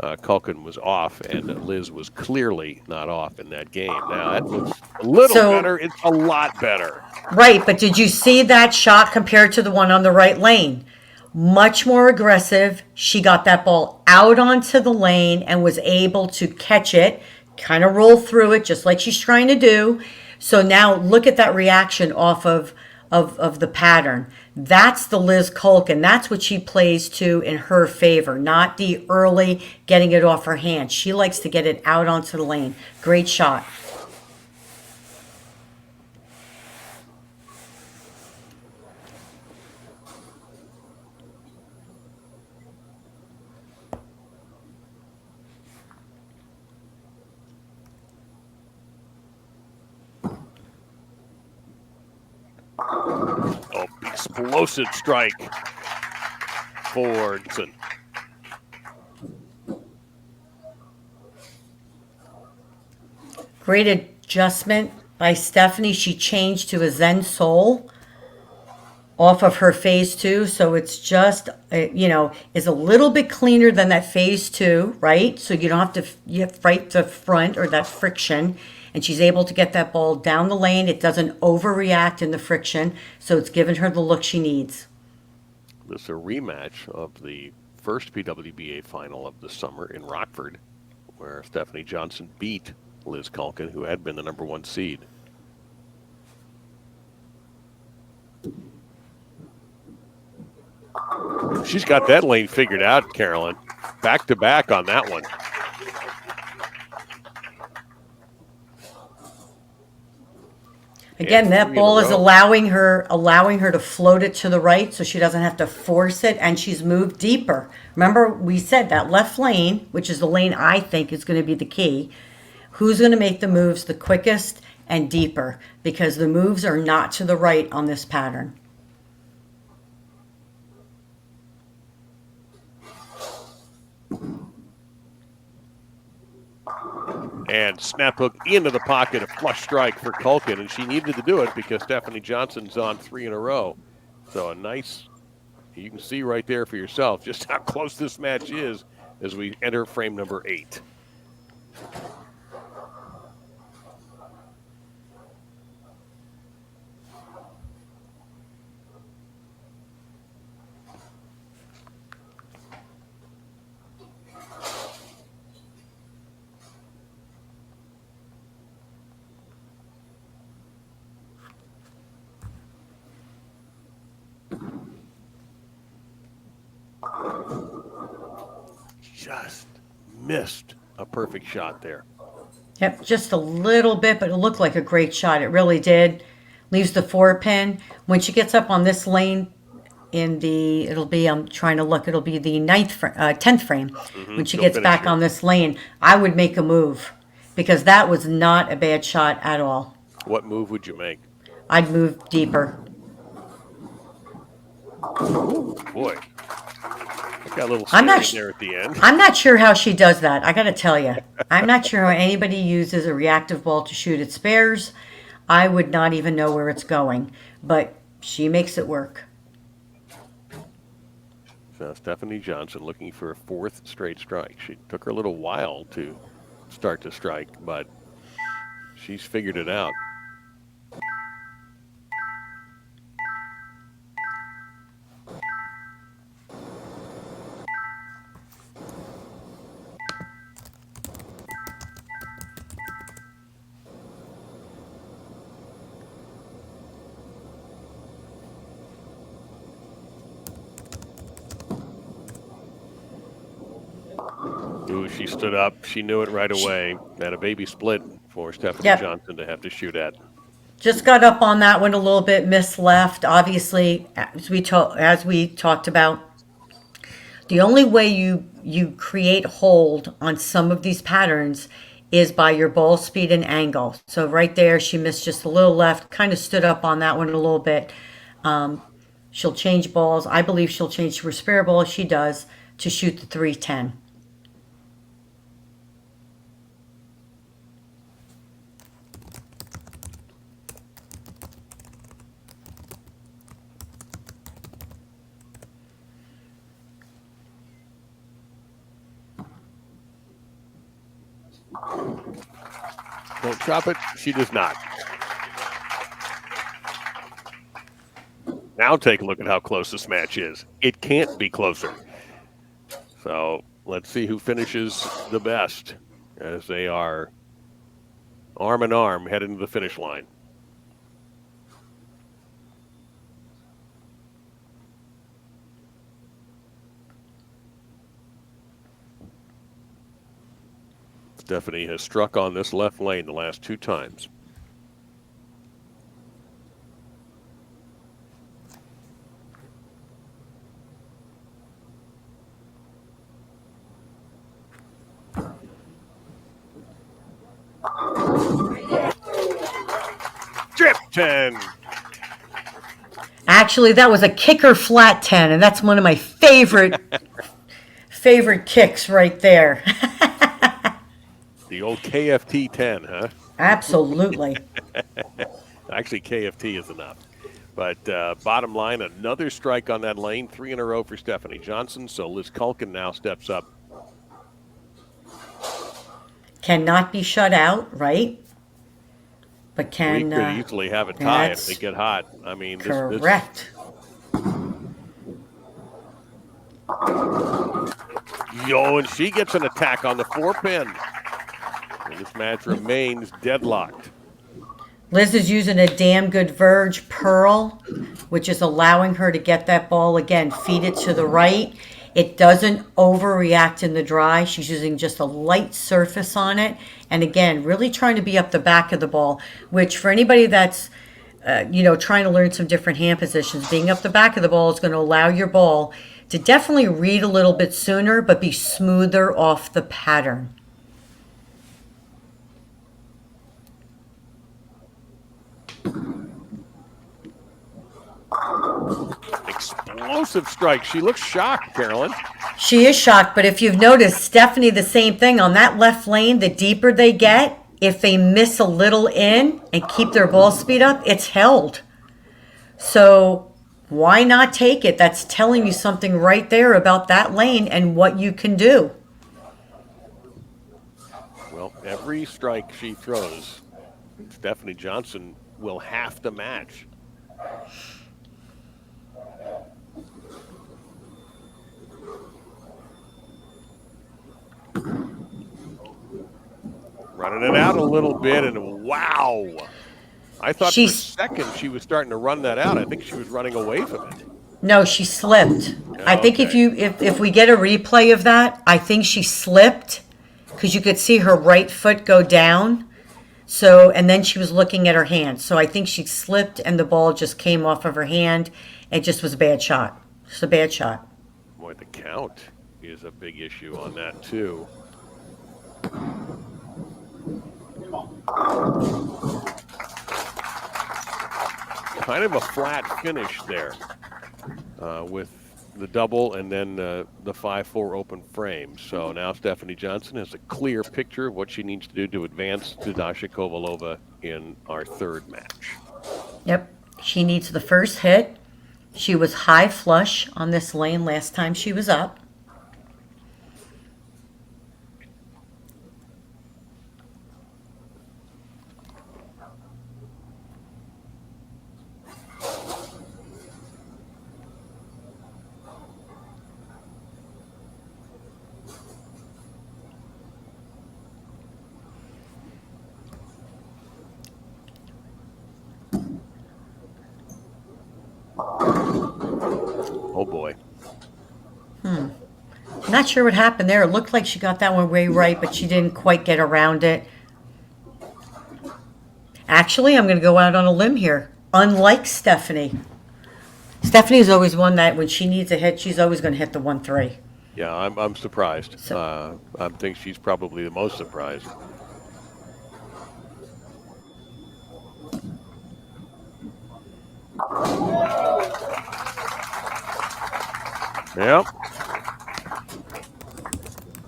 Culkin was off, and Liz was clearly not off in that game. Now, that looks a little better. It's a lot better. Right, but did you see that shot compared to the one on the right lane? Much more aggressive. She got that ball out onto the lane and was able to catch it, kind of roll through it, just like she's trying to do. So now look at that reaction off of the pattern. That's the Liz Culkin. That's what she plays to in her favor, not the early getting it off her hand. She likes to get it out onto the lane. Great shot. Oh, explosive strike for Johnson. Great adjustment by Stefanie. She changed to a Zen Soul off of her phase two. So it's just, is a little bit cleaner than that phase two, right? So you don't have to fight the front or that friction. And she's able to get that ball down the lane. It doesn't overreact in the friction. So it's given her the look she needs. This is a rematch of the first PWBA final of the summer in Rockford, where Stefanie Johnson beat Liz Culkin, who had been the number one seed. She's got that lane figured out, Carolyn. Back to back on that one. Again, that ball is allowing her to float it to the right so she doesn't have to force it, and she's moved deeper. Remember, we said that left lane, which is the lane I think is going to be the key, who's going to make the moves the quickest and deeper, because the moves are not to the right on this pattern. And snap hook into the pocket, a flush strike for Culkin, and she needed to do it because Stefanie Johnson's on 3 in a row. So a nice, you can see right there for yourself just how close this match is as we enter frame number 8. Just missed a perfect shot there. Yep, just a little bit, but it looked like a great shot. It really did. Leaves the 4-pin. When she gets up on this lane it'll be the 10th frame. When she gets back on this lane, I would make a move because that was not a bad shot at all. What move would you make? I'd move deeper. Boy. Got a little scary there at the end. I'm not sure how she does that. I got to tell you. I'm not sure how anybody uses a reactive ball to shoot at spares. I would not even know where it's going. But she makes it work. So Stefanie Johnson looking for a 4th straight strike. She took her a little while to start to strike, but she's figured it out. Ooh, she stood up. She knew it right away. Had a baby split for Stefanie Johnson to have to shoot at. Just got up on that one a little bit, missed left. Obviously, as we talked about, the only way you create hold on some of these patterns is by your ball speed and angle. So right there, she missed just a little left, kind of stood up on that one a little bit. She'll change balls. I believe she'll change to her spare ball. She does to shoot the 310. Don't drop it. She does not. Now take a look at how close this match is. It can't be closer. So let's see who finishes the best as they are arm in arm heading to the finish line. Stefanie has struck on this left lane the last 2 times. Drip 10. Actually, that was a kicker flat 10, and that's one of my favorite kicks right there. The old KFT 10, huh? Absolutely. Actually, KFT is enough. But bottom line, another strike on that lane, 3 in a row for Stefanie Johnson. So Liz Culkin now steps up. Cannot be shut out, right? But can... We could easily have a tie if they get hot. I mean, correct. And she gets an attack on the 4-pin. And this match remains deadlocked. Liz is using a damn good verge pearl, which is allowing her to get that ball again, feed it to the right. It doesn't overreact in the dry. She's using just a light surface on it. And again, really trying to be up the back of the ball, which for anybody that's, trying to learn some different hand positions, being up the back of the ball is going to allow your ball to definitely read a little bit sooner, but be smoother off the pattern. Explosive strike. She looks shocked, Carolyn. She is shocked, but if you've noticed, Stefanie, the same thing. On that left lane, the deeper they get, if they miss a little in and keep their ball speed up, it's held. So why not take it? That's telling you something right there about that lane and what you can do. Well, every strike she throws, Stefanie Johnson will have to match. Running it out a little bit, and wow. I thought for a second she was starting to run that out. I think she was running away from it. No, she slipped. I think if we get a replay of that, I think she slipped because you could see her right foot go down. So, and then she was looking at her hand. So I think she slipped and the ball just came off of her hand. It just was a bad shot. Just a bad shot. Boy, the count is a big issue on that too. Kind of a flat finish there. with the double and then the 5-4 open frame. So now Stefanie Johnson has a clear picture of what she needs to do to advance to Dasha Kovalova in our third match. Yep. She needs the first hit. She was high flush on this lane last time she was up. Oh boy. Not sure what happened there. It looked like she got that one way right, but she didn't quite get around it. Actually, I'm going to go out on a limb here. Unlike Stefanie. Stefanie is always one that when she needs a hit, she's always going to hit the 1-3. Yeah, I'm surprised. So- I think she's probably the most surprised. Yep.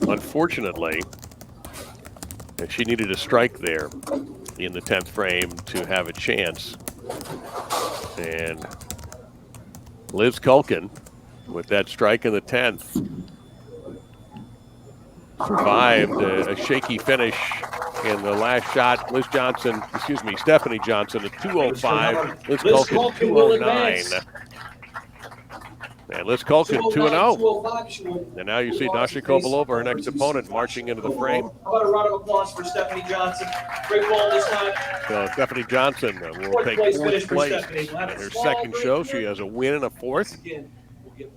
Unfortunately, she needed a strike there in the 10th frame to have a chance. And Liz Culkin, with that strike in the 10th, survived a shaky finish in the last shot. Stefanie Johnson at 2:05. Liz Culkin 2:09. And Liz Culkin 2-0. And now you see Dasha Kovalova, her next opponent, marching into the frame. How about a round of applause for Stefanie Johnson? Great ball this time. So Stefanie Johnson will take fourth place in her second show. She has a win and a fourth.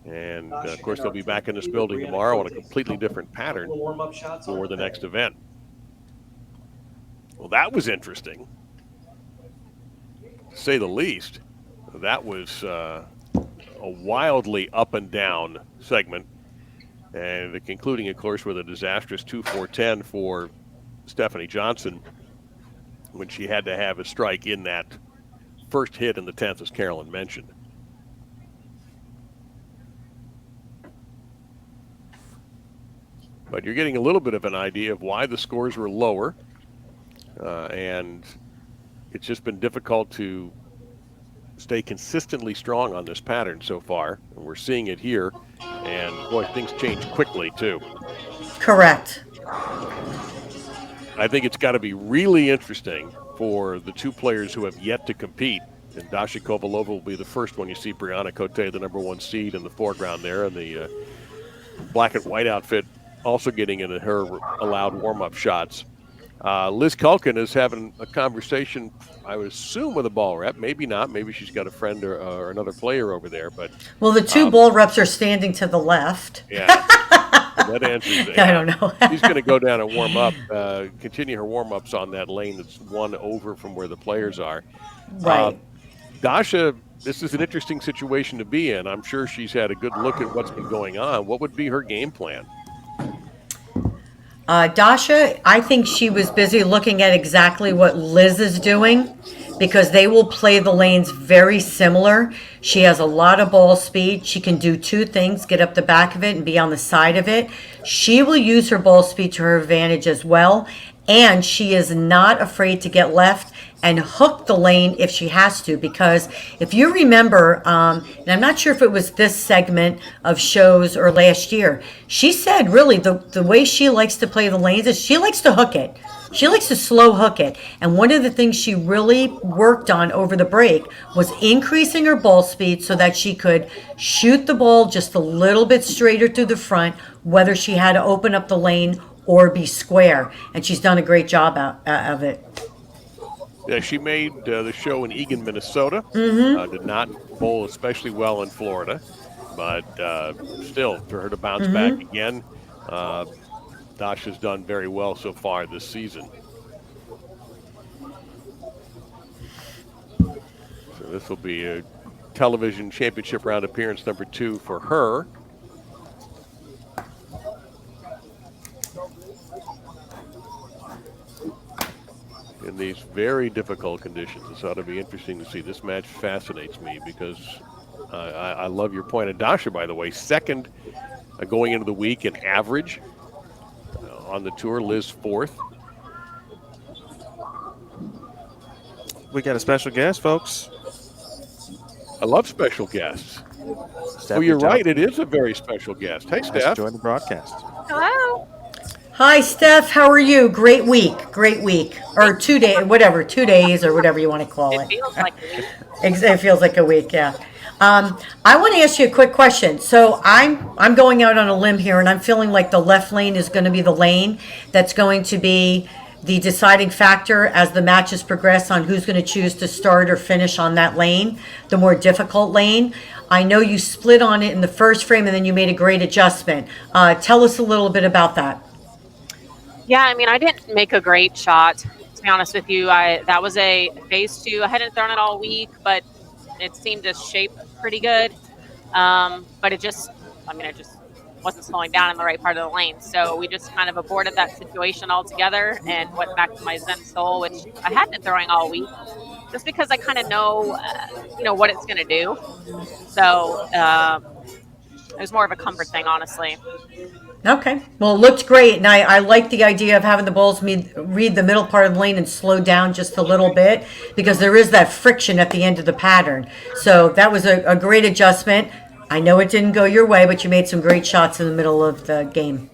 And, of course, they'll be back in this building tomorrow on a completely different pattern for the next event. Well, that was interesting, to say the least. That was a wildly up and down segment. And the concluding, of course, with a disastrous 2-4-10 for Stefanie Johnson when she had to have a strike in that first hit in the 10th, as Carolyn mentioned. But you're getting a little bit of an idea of why the scores were lower. And it's just been difficult to stay consistently strong on this pattern so far. And we're seeing it here. And, boy, things change quickly, too. Correct. I think it's got to be really interesting for the two players who have yet to compete. And Dasha Kovalova will be the first one. You see Brianna Cote, the #1 seed, in the foreground there, and the black and white outfit also getting into her allowed warm-up shots. Liz Culkin is having a conversation, I would assume, with a ball rep. Maybe not. Maybe she's got a friend or another player over there. But Well, the two ball reps are standing to the left. yeah, that answers it. I don't know. She's going to go down and warm up, continue her warm-ups on that lane that's one over from where the players are. Right. Dasha, this is an interesting situation to be in. I'm sure she's had a good look at what's been going on. What would be her game plan? Dasha, I think she was busy looking at exactly what Liz is doing because they will play the lanes very similar. She has a lot of ball speed. She can do two things, get up the back of it and be on the side of it. She will use her ball speed to her advantage as well. And she is not afraid to get left and hook the lane if she has to. Because if you remember, and I'm not sure if it was this segment of shows or last year, she said really the way she likes to play the lanes is she likes to hook it. She likes to slow hook it. And one of the things she really worked on over the break was increasing her ball speed so that she could shoot the ball just a little bit straighter through the front, whether she had to open up the lane or be square. And she's done a great job of it. Yeah, she made the show in Eagan, Minnesota. Did not bowl especially well in Florida. But still, for her to bounce back again, Dasha's done very well so far this season. So this will be a television championship round appearance #2 for her. In these very difficult conditions. This ought to be interesting to see. This match fascinates me because I love your point. And Dasha, by the way, second going into the week in average on the tour. Liz fourth. We got a special guest, folks. I love special guests. Stephanie You're right. Johnson It is a very special guest. Hey, has Steph. joined the broadcast. Hello. Hi, Steph. How are you? Great week. Great week. Or 2 day, whatever, 2 days or whatever you want to call It it. feels like a week. It feels like a week, yeah. I want to ask you a quick question. So I'm going out on a limb here, and I'm feeling like the left lane is going to be the lane that's going to be the deciding factor as the matches progress on who's going to choose to start or finish on that lane, the more difficult lane. I know you split on it in the first frame, and then you made a great adjustment. Tell us a little bit about that. Yeah, I mean, I didn't make a great shot, to be honest with you. That was a phase 2. I hadn't thrown it all week, but it seemed to shape pretty good. But it just wasn't slowing down in the right part of the lane. So we just kind of aborted that situation altogether and went back to my Zen Soul, which I had been throwing all week, just because I kind of know, what it's going to do. So it was more of a comfort thing, honestly. Okay. Well, it looked great, and I like the idea of having the balls read the middle part of the lane and slow down just a little bit, because there is that friction at the end of the pattern. So that was a great adjustment. I know it didn't go your way, but you made some great shots in the middle of the game.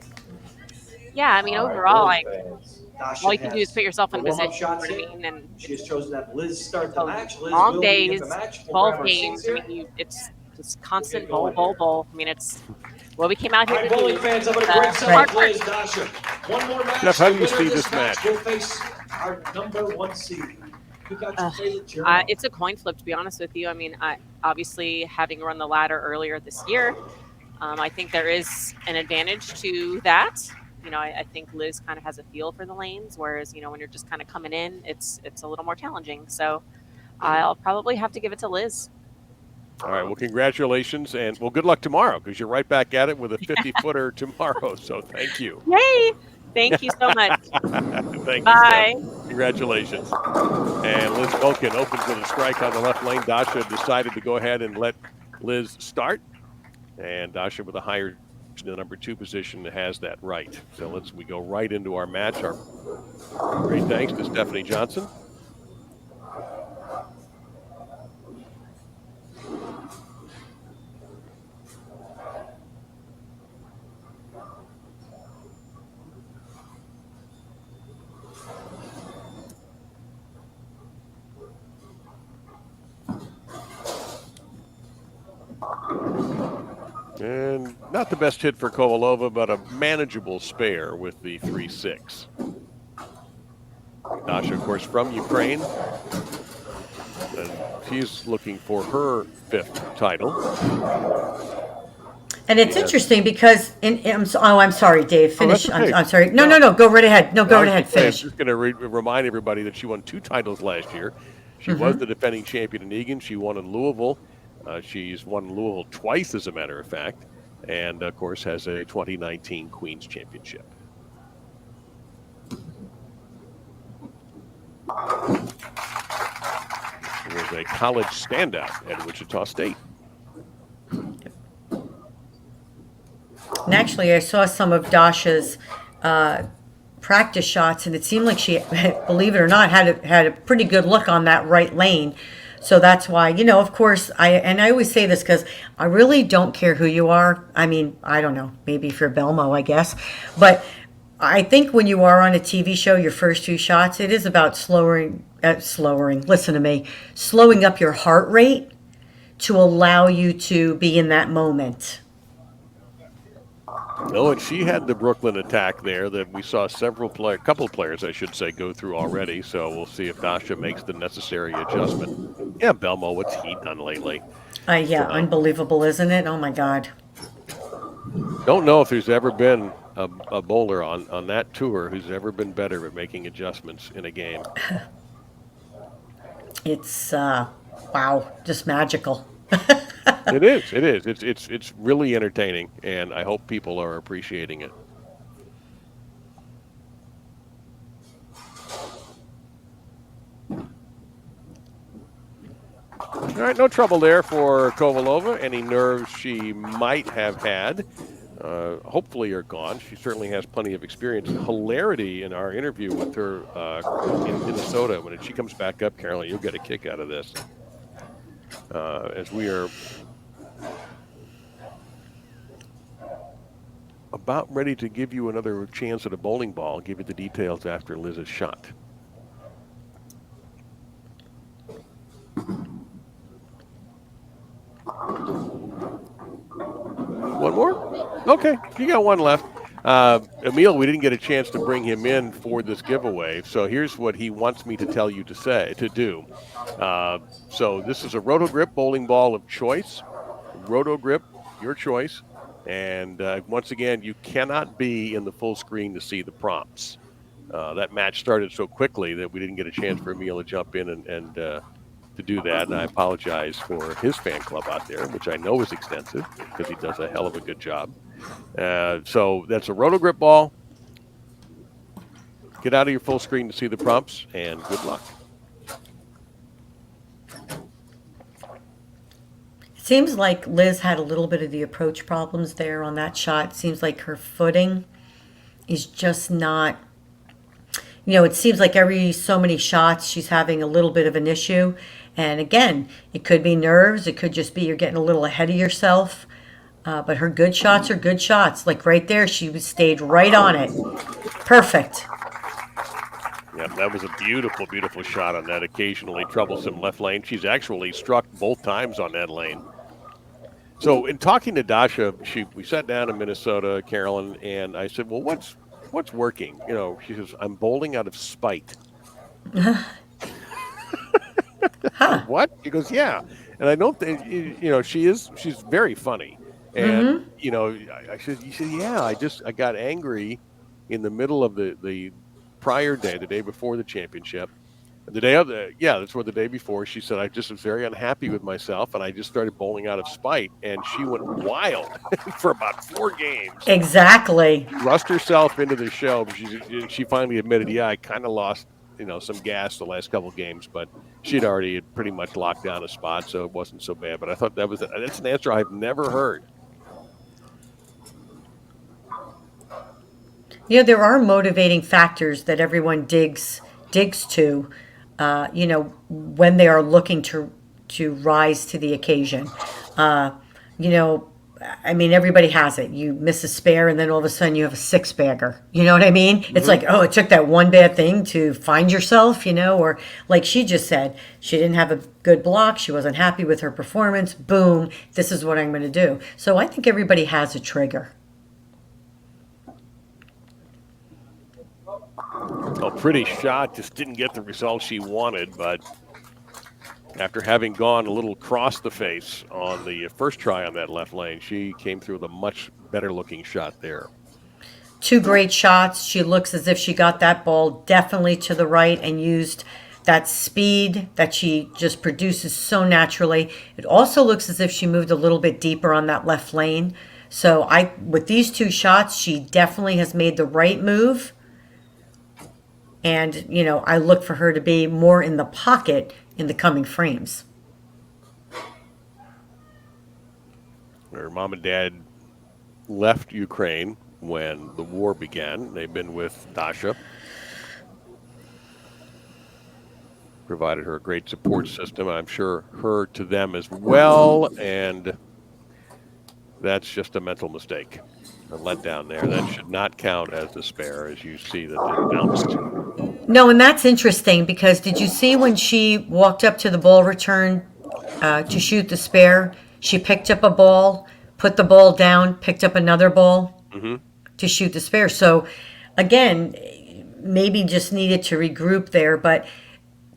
Yeah, I mean, overall, all you can do is put yourself in a position, you know what I mean? And She has chosen that Liz start the match. Liz long will begin days, the match. We'll 12 grab our games. seats I here. mean, it's just constant bowl. I mean, it's what we came out here All right, to bowling do. fans, I'm going to Uh, great hard celebrate work. Liz, Dasha. One more match. Jeff, how do you The see winner of this match? will face our number 1 seed. You got your favorite journal. It's a coin flip, to be honest with you. I mean, obviously, having run the ladder earlier this year, I think there is an advantage to that. I think Liz kind of has a feel for the lanes, whereas, when you're just kind of coming in, it's a little more challenging. So I'll probably have to give it to Liz. All right. Well, congratulations. And, well, good luck tomorrow, because you're right back at it with a 50-footer tomorrow. So thank you. Yay! Thank you so much. Thank Bye. you, Steph. Congratulations. And Liz Culkin opens with a strike on the left lane. Dasha decided to go ahead and let Liz start. And Dasha, with a higher the number 2 position, has that right. So we go right into our match. Our great thanks to Stefanie Johnson. And not the best hit for Kovalova, but a manageable spare with the 3-6. Dasha, of course, from Ukraine. And she's looking for her 5th title. And it's interesting because I'm sorry, Dave. Finish. that's okay. I'm sorry. No. Go right ahead. No, go right ahead. I'm Finish. just going to remind everybody that she won 2 titles last year. She was the defending champion in Egan. She won in Louisville. She's won Louisville twice, as a matter of fact. And, of course, has a 2019 Queens Championship. She was a college standout at Wichita State. And actually, I saw some of Dasha's practice shots, and it seemed like she, believe it or not, had a pretty good look on that right lane. So that's why, of course, I always say this because I really don't care who you are. I mean, I don't know, maybe if you're Belmo, I guess. But I think when you are on a TV show, your first 2 shots, it is about slowing, listen to me, slowing up your heart rate to allow you to be in that moment. Oh, and she had the Brooklyn attack there that we saw couple of players, I should say, go through already. So we'll see if Dasha makes the necessary adjustment. Yeah, Belmo, what's he done lately? Unbelievable, isn't it? Oh, my God. Don't know if there's ever been a bowler on that tour who's ever been better at making adjustments in a game. It's, wow, just magical. It is. It's really entertaining, and I hope people are appreciating it. All right, no trouble there for Kovalova. Any nerves she might have had, hopefully are gone. She certainly has plenty of experience. Hilarity in our interview with her in Minnesota. When she comes back up, Carolyn, you'll get a kick out of this. As we are about ready to give you another chance at a bowling ball. I'll give you the details after Liz's shot. One more? Okay, you got one left. Emil, we didn't get a chance to bring him in for this giveaway, so here's what he wants me to tell you to do. So this is a Roto-Grip bowling ball of choice. Roto-Grip, your choice. And once again, you cannot be in the full screen to see the prompts. That match started so quickly that we didn't get a chance for Emil to jump in and to do that. And I apologize for his fan club out there, which I know is extensive because he does a hell of a good job. So that's a Roto-Grip ball. Get out of your full screen to see the prompts, and good luck. Seems like Liz had a little bit of the approach problems there on that shot. Seems like her footing is just not, it seems like every so many shots she's having a little bit of an issue. And again, it could be nerves. It could just be you're getting a little ahead of yourself. But her good shots are good shots. Like right there, she stayed right on it. Perfect. Yep, that was a beautiful, beautiful shot on that occasionally troublesome left lane. She's actually struck both times on that lane. So in talking to Dasha, we sat down in Minnesota, Carolyn, and I said, well, what's working? She says, I'm bowling out of spite. Huh. What? She goes, yeah. And I don't think, she's very funny. And, I said, yeah, I got angry in the middle of the prior day, the day before the championship. The day before, she said, I just was very unhappy with myself, and I just started bowling out of spite. And she went wild for about 4 games. Exactly. Thrust herself into the show. She finally admitted, I kind of lost, some gas the last couple games, but she'd already pretty much locked down a spot, so it wasn't so bad. But I thought that's an answer I've never heard. There are motivating factors that everyone digs to, when they are looking to rise to the occasion. Everybody has it. You miss a spare, and then all of a sudden you have a 6-bagger. You know what I mean? Mm-hmm. It's like, oh, it took that one bad thing to find yourself, or like she just said, she didn't have a good block. She wasn't happy with her performance. Boom, this is what I'm going to do. So I think everybody has a trigger. A pretty shot, just didn't get the result she wanted, but after having gone a little across the face on the first try on that left lane, she came through with a much better looking shot there. 2 great shots. She looks as if she got that ball definitely to the right and used that speed that she just produces so naturally. It also looks as if she moved a little bit deeper on that left lane. So with these 2 shots, she definitely has made the right move. And, I look for her to be more in the pocket in the coming frames. Her mom and dad left Ukraine when the war began. They've been with Dasha. Provided her a great support system. I'm sure her to them as well. And that's just a mental mistake. A letdown there. That should not count as the spare, as you see that they bounced. No, and that's interesting because did you see when she walked up to the ball return to shoot the spare? She picked up a ball, put the ball down, picked up another ball to shoot the spare. So, again, maybe just needed to regroup there. But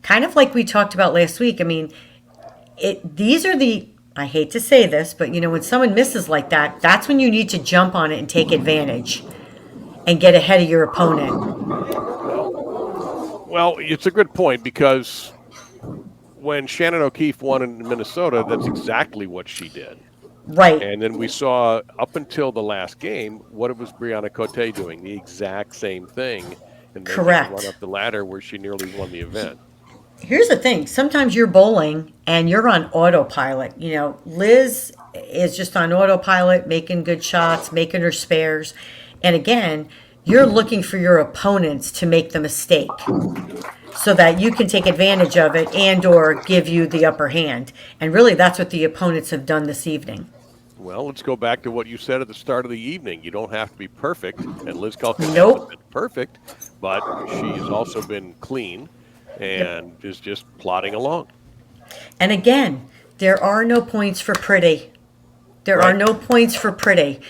kind of like we talked about last week, these are the, I hate to say this, but, when someone misses like that, that's when you need to jump on it and take advantage and get ahead of your opponent. Well, it's a good point because when Shannon O'Keefe won in Minnesota, that's exactly what she did. Right. And then we saw up until the last game, what was Brianna Cote doing? The exact same thing. And then correct. run up the ladder where she nearly won the event. here's the thing. Sometimes you're bowling and you're on autopilot. You know, Liz is just on autopilot, making good shots, making her spares. And again, you're looking for your opponents to make the mistake so that you can take advantage of it and or give you the upper hand. And really, that's what the opponents have done this evening. Well, let's go back to what you said at the start of the evening. You don't have to be perfect, and Liz Culkin Nope. hasn't been perfect, but she's also been clean and is just plodding along. And again, there are no points for pretty. There are Right. no points for pretty.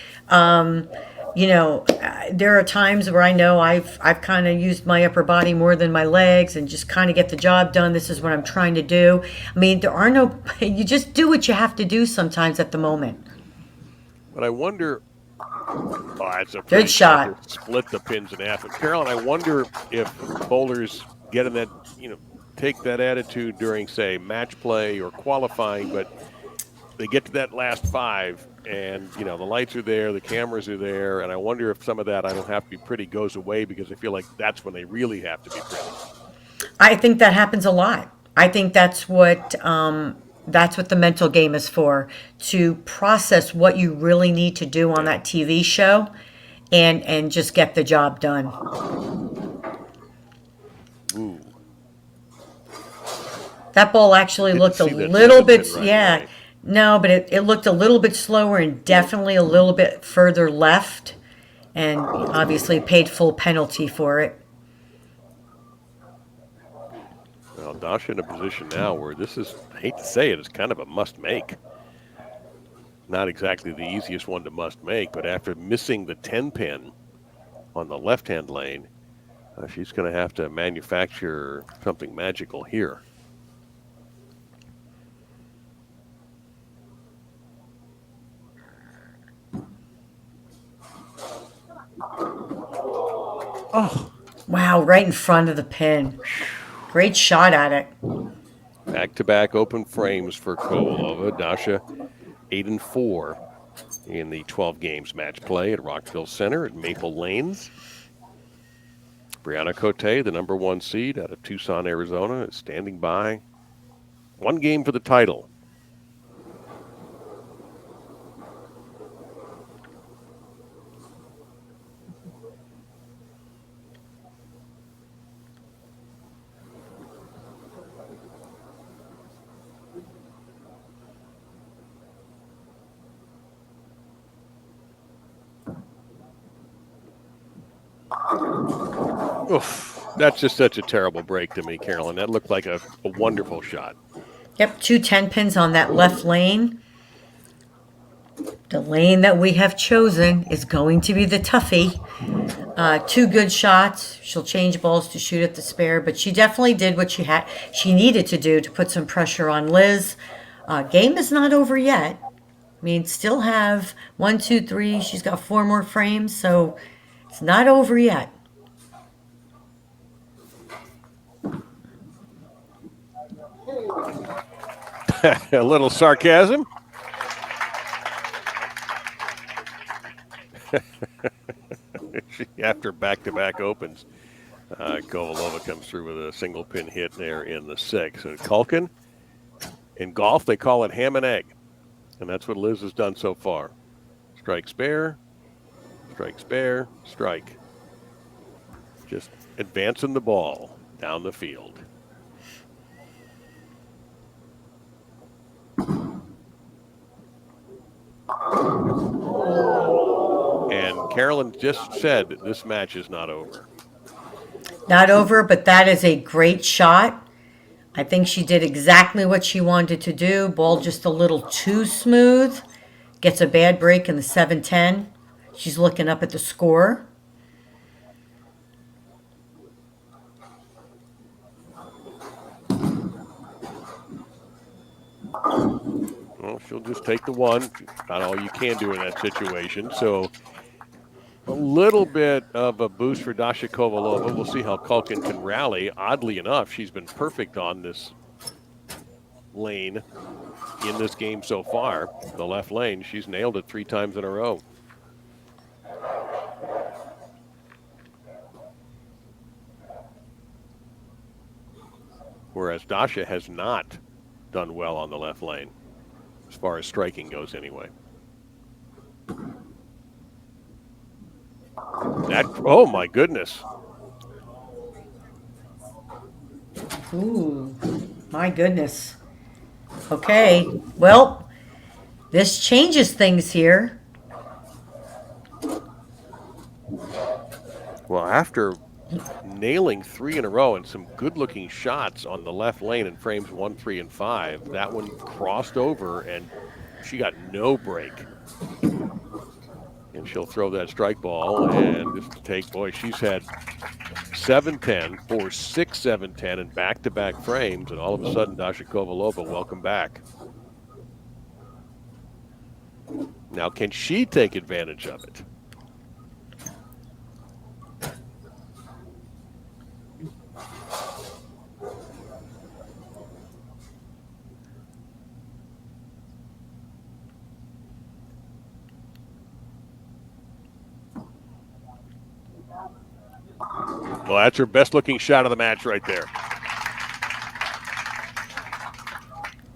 You know, there are times where I know I've kind of used my upper body more than my legs and just kind of get the job done. This is what I'm trying to do. I mean, there are no. You just do what you have to do sometimes at the moment. But I wonder. Oh, that's a Good pretty shot. split the pins in half. And Carolyn, I wonder if bowlers get in that, take that attitude during, say, match play or qualifying, but they get to that last 5 and, the lights are there, the cameras are there, and I wonder if some of that I don't have to be pretty goes away because I feel like that's when they really have to be pretty. I think that happens a lot. I think that's what the mental game is for, to process what you really need to do on that TV show and just get the job done. Ooh. That ball actually Didn't looked a see that little seven bit, pin right yeah. away. No, but it looked a little bit slower and definitely a little bit further left, and obviously paid full penalty for it. Well, Dasha in a position now where this is, I hate to say it, it's kind of a must make. Not exactly the easiest one to must make, but after missing the 10 pin on the left-hand lane, she's going to have to manufacture something magical here. Oh, wow, right in front of the pin. Great shot at it. Back-to-back open frames for Kovalova. Dasha 8-4 in the 12 games match play at Rockeville Center at Maple Lanes. Brianna Cote, the number 1 seed out of Tucson, Arizona, is standing by. 1 game for the title. Oof, that's just such a terrible break to me, Carolyn. That looked like a wonderful shot. Yep, 2 10 pins on that left lane. The lane that we have chosen is going to be the toughie. 2 good shots. She'll change balls to shoot at the spare, but she definitely did what she needed to do to put some pressure on Liz. Game is not over yet. I mean, still have 1, 2, 3. She's got 4 more frames, so it's not over yet. A little sarcasm. After back-to-back opens, Kovalova comes through with a single pin hit there in the 6th. And Culkin, in golf, they call it ham and egg. And that's what Liz has done so far. Strike spare, strike. Just advancing the ball down the field. And Carolyn just said that this match is not over. Not over, but that is a great shot. I think she did exactly what she wanted to do. Ball just a little too smooth. Gets a bad break in the 7-10. She's looking up at the score. Well, she'll just take the 1. Not all you can do in that situation. So a little bit of a boost for Dasha Kovalova. We'll see how Culkin can rally. Oddly enough, she's been perfect on this lane in this game so far. The left lane, she's nailed it 3 times in a row. whereas Dasha has not done well on the left lane, as far as striking goes anyway. Oh my goodness. Ooh, my goodness. Okay, well, this changes things here. Well, after nailing 3 in a row and some good-looking shots on the left lane in frames 1, 3, and 5, that one crossed over and she got no break. And she'll throw that strike ball, and this will take, boy, she's had 7-10, 4-6, 7-10 in back-to-back frames, and all of a sudden, Dasha Kovalova, welcome back. Now, can she take advantage of it? Well, that's her best-looking shot of the match right there.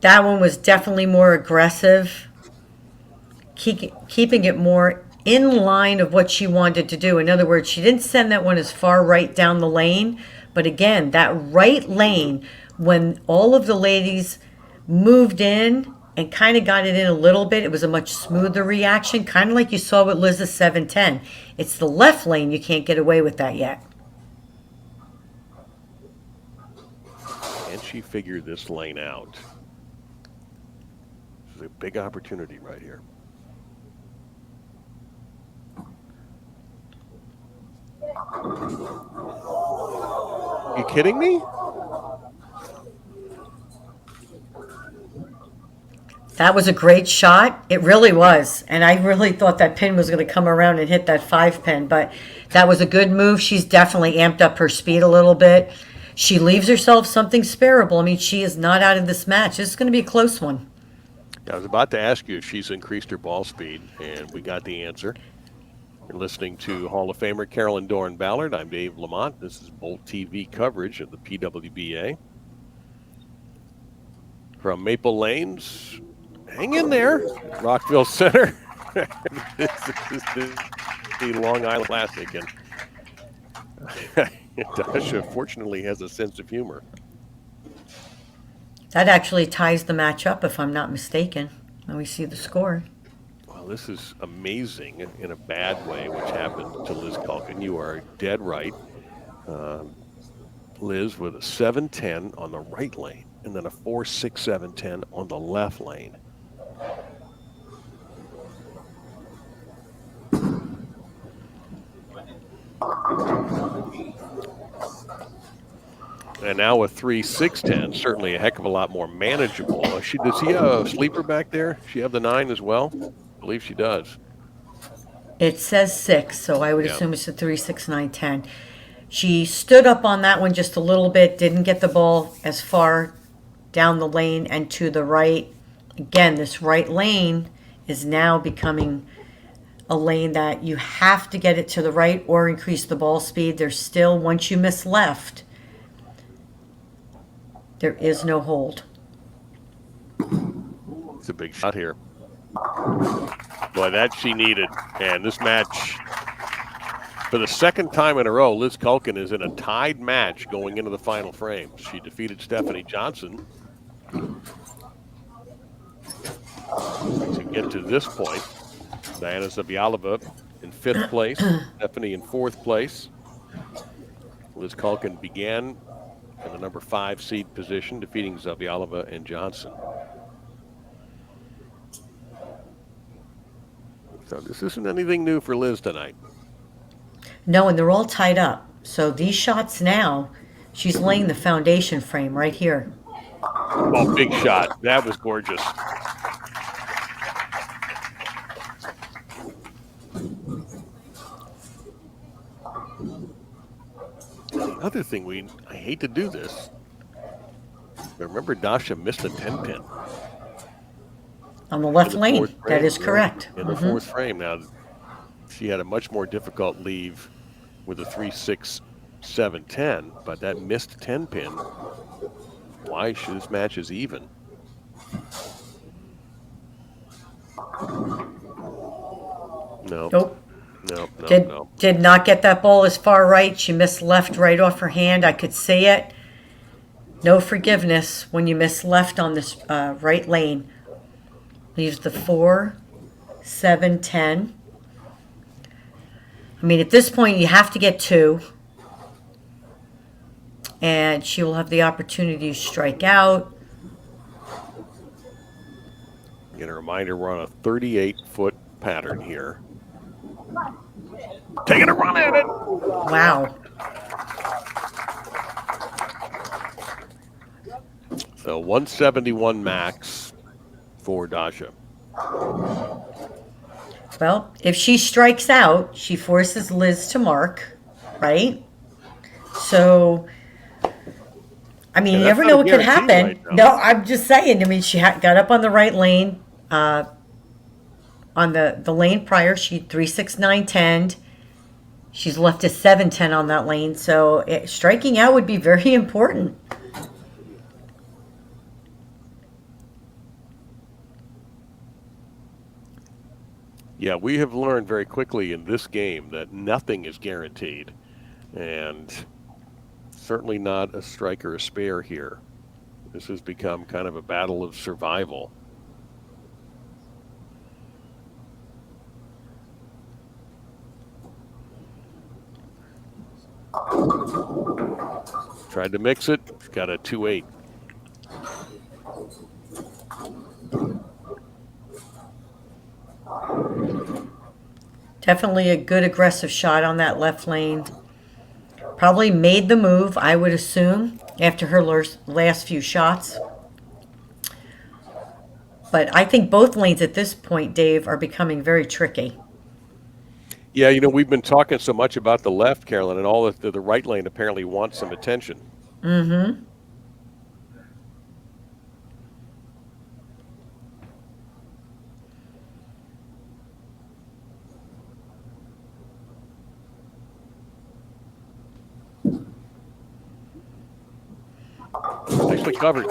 That one was definitely more aggressive, keeping it more in line of what she wanted to do. In other words, she didn't send that one as far right down the lane. But again, that right lane, when all of the ladies moved in and kind of got it in a little bit, it was a much smoother reaction, kind of like you saw with Liz's 7-10. It's the left lane you can't get away with that yet. Can she figure this lane out? This is a big opportunity right here. You kidding me? That was a great shot. It really was. And I really thought that pin was going to come around and hit that 5 pin. But that was a good move. She's definitely amped up her speed a little bit. She leaves herself something spareable. I mean, she is not out of this match. This is going to be a close one. I was about to ask you if she's increased her ball speed, and we got the answer. You're listening to Hall of Famer Carolyn Doran-Ballard. I'm Dave Lamont. This is Bolt TV coverage of the PWBA. From Maple Lanes, hang in there, Rockeville Center. This is the Long Island Classic, and Dasha fortunately has a sense of humor. That actually ties the match up, if I'm not mistaken, when we see the score. Well, this is amazing in a bad way, which happened to Liz Culkin. You are dead right. Liz with a 7-10 on the right lane, and then a 4-6, 7-10 on the left lane. And now a 3-6-10, certainly a heck of a lot more manageable. Does she have a sleeper back there? She have the 9 as well? I believe she does. It says 6, so I would assume it's a 3, 6, 9, 10. She stood up on that one just a little bit, didn't get the ball as far down the lane and to the right. Again, this right lane is now becoming a lane that you have to get it to the right or increase the ball speed. There's still, once you miss left, there is no hold. It's a big shot here. Boy, that she needed. And this match, for the second time in a row, Liz Culkin is in a tied match going into the final frame. She defeated Stefanie Johnson to get to this point. Diana Zavjalova in 5th place, Stefanie in 4th place. Liz Culkin began in the number 5 seed position, defeating Zavjalova and Johnson. So this isn't anything new for Liz tonight. No, and they're all tied up. So these shots now, she's laying the foundation frame right here. Oh, big shot. That was gorgeous. Another thing, I hate to do this, but remember Dasha missed a 10 pin. On the left lane, that is correct. In the 4th frame. Now, she had a much more difficult leave with a 3, 6, 7, 10, but that missed 10 pin why this match is even. No. Nope. No. Did not get that ball as far right. She missed left right off her hand. I could see it. No forgiveness when you miss left on this right lane. Leaves the 4, 7, 10. I mean, at this point, you have to get 2. And she will have the opportunity to strike out. Again, a reminder, we're on a 38-foot pattern here. Taking a run at it. Wow. So 171 max for Dasha. Well, if she strikes out, she forces Liz to mark, right? So, I mean, you never know what could happen. Right, no, I'm just saying. I mean, she got up on the right lane. On the lane prior, she 3, 6, 9, 10. She's left a 7, 10 on that lane. So striking out would be very important. Yeah, we have learned very quickly in this game that nothing is guaranteed. And certainly not a strike or a spare here. This has become kind of a battle of survival. Tried to mix it, got a 2-8. Definitely a good aggressive shot on that left lane. Probably made the move, I would assume, after her last few shots. But I think both lanes at this point, Dave, are becoming very tricky. Yeah, you know, we've been talking so much about the left, Carolyn, and all the right lane apparently wants some attention. Mm-hmm. Nicely covered.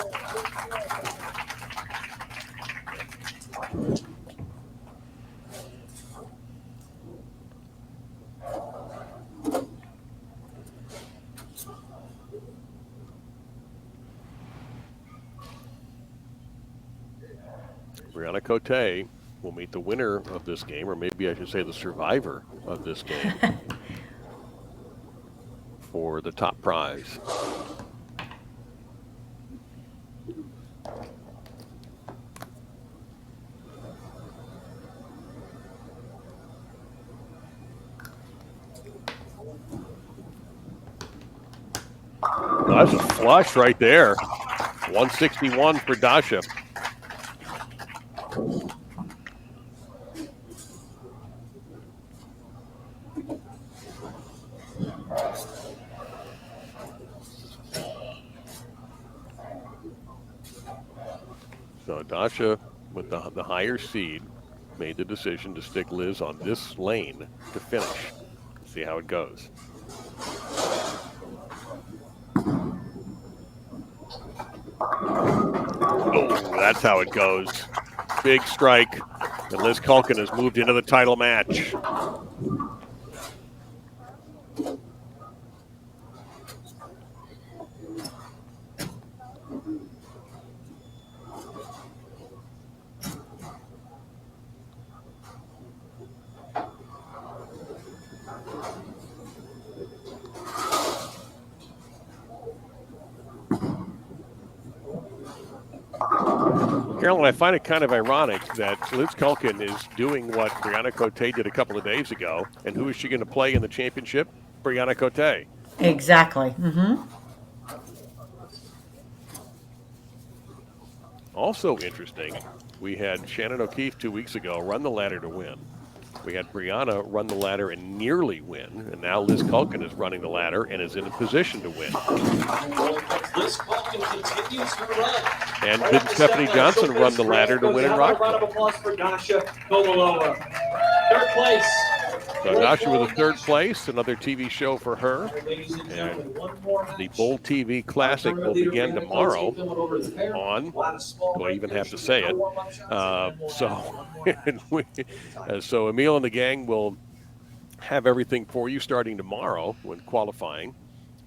Brianna Cote will meet the winner of this game, or maybe I should say the survivor of this game, for the top prize. Oh, that's a flush right there. 161 for Dasha. So Dasha, with the higher seed, made the decision to stick Liz on this lane to finish. See how it goes. Oh, that's how it goes. Big strike. And Liz Culkin has moved into the title match. Carolyn, I find it kind of ironic that Liz Culkin is doing what Brianna Cote did a couple of days ago. And who is she going to play in the championship? Brianna Cote. Exactly. Mm-hmm. Also interesting, we had Shannon O'Keefe 2 weeks ago run the ladder to win. We had Brianna run the ladder and nearly win, and now Liz Culkin is running the ladder and is in a position to win. Liz Culkin continues her run. And did Stefanie Johnson run the ladder to win in Rockeville? Round of applause for Dasha Kovalova. Third place. So Dasha with a third place, another TV show for her. And the Bowl TV Classic will begin tomorrow on, do I even have to say it? So Emil and the gang will have everything for you starting tomorrow when qualifying.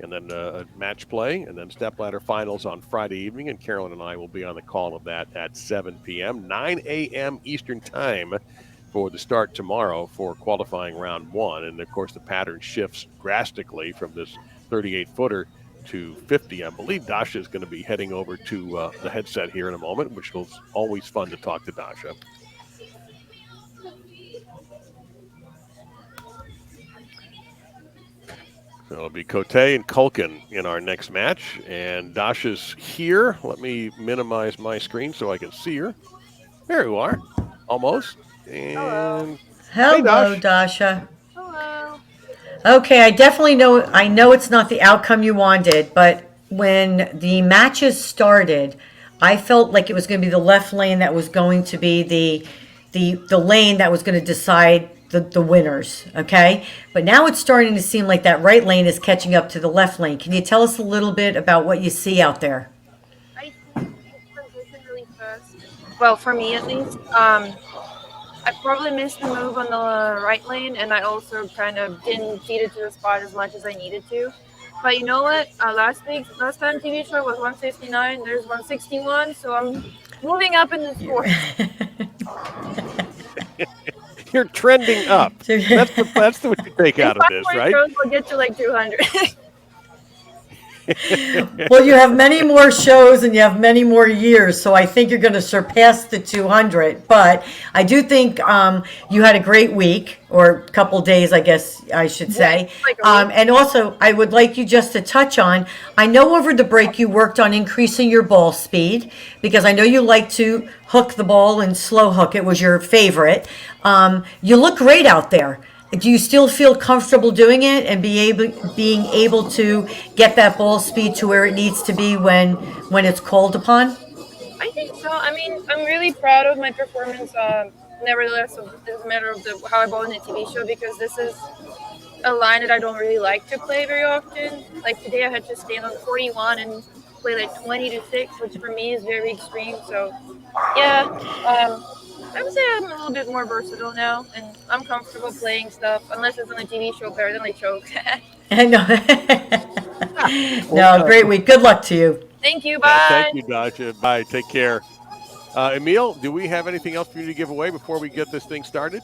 And then match play, and then Stepladder finals on Friday evening. And Carolyn and I will be on the call of that at 7 p.m., 9 a.m. Eastern Time for the start tomorrow for qualifying round 1. And, of course, the pattern shifts drastically from this 38-footer to 50. I believe Dasha is going to be heading over to the headset here in a moment, which was always fun to talk to Dasha. So it'll be Cote and Culkin in our next match. And Dasha's here. Let me minimize my screen so I can see her. There you are. Almost. And Hello, hey, Dasha. Hello. Okay, I know it's not the outcome you wanted, but when the matches started, I felt like it was going to be the left lane that was going to be the lane that was going to decide the winners, okay? But now it's starting to seem like that right lane is catching up to the left lane. Can you tell us a little bit about what you see out there? I think it's transition really fast. Well, for me at least. I probably missed the move on the right lane, and I also kind of didn't feed it to the spot as much as I needed to. But you know what? Last time TV show was 159. There's 161, so I'm moving up in the score. You're trending up. That's what you take out of this, right? We'll get to like 200. Well, you have many more shows and you have many more years, so I think you're going to surpass the 200. But I do think you had a great week, or a couple days, I guess I should say. And also, I would like you just to touch on, I know over the break you worked on increasing your ball speed, because I know you like to hook the ball and slow hook. It was your favorite. You look great out there. Do you still feel comfortable doing it and being able to get that ball speed to where it needs to be when it's called upon? I think so. I mean, I'm really proud of my performance. Nevertheless, it doesn't matter of how I ball in a TV show, because this is a line that I don't really like to play very often. Like today, I had to stand on 41 and play like 20 to 6, which for me is very extreme. So, yeah. I would say I'm a little bit more versatile now, and I'm comfortable playing stuff, unless it's on a TV show, better than I choke. No, great week. Good luck to you. Thank you. Bye. Yeah, thank you, Dasha. Bye. Take care. Emil, do we have anything else for you to give away before we get this thing started?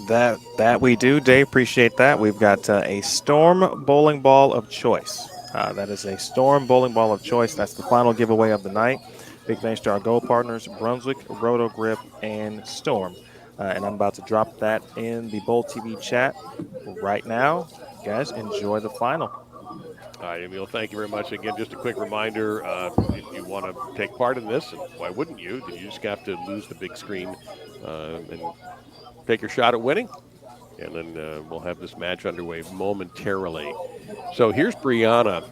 That we do, Dave. Appreciate that. We've got a Storm bowling ball of choice. That is a Storm bowling ball of choice. That's the final giveaway of the night. Big thanks to our gold partners, Brunswick, Roto Grip, and Storm. And I'm about to drop that in the Bowl TV chat right now. Guys, enjoy the final. All right, Emil, thank you very much. Again, just a quick reminder, if you want to take part in this, and why wouldn't you? You just have to lose the big screen and take your shot at winning. And then we'll have this match underway momentarily. So here's Brianna,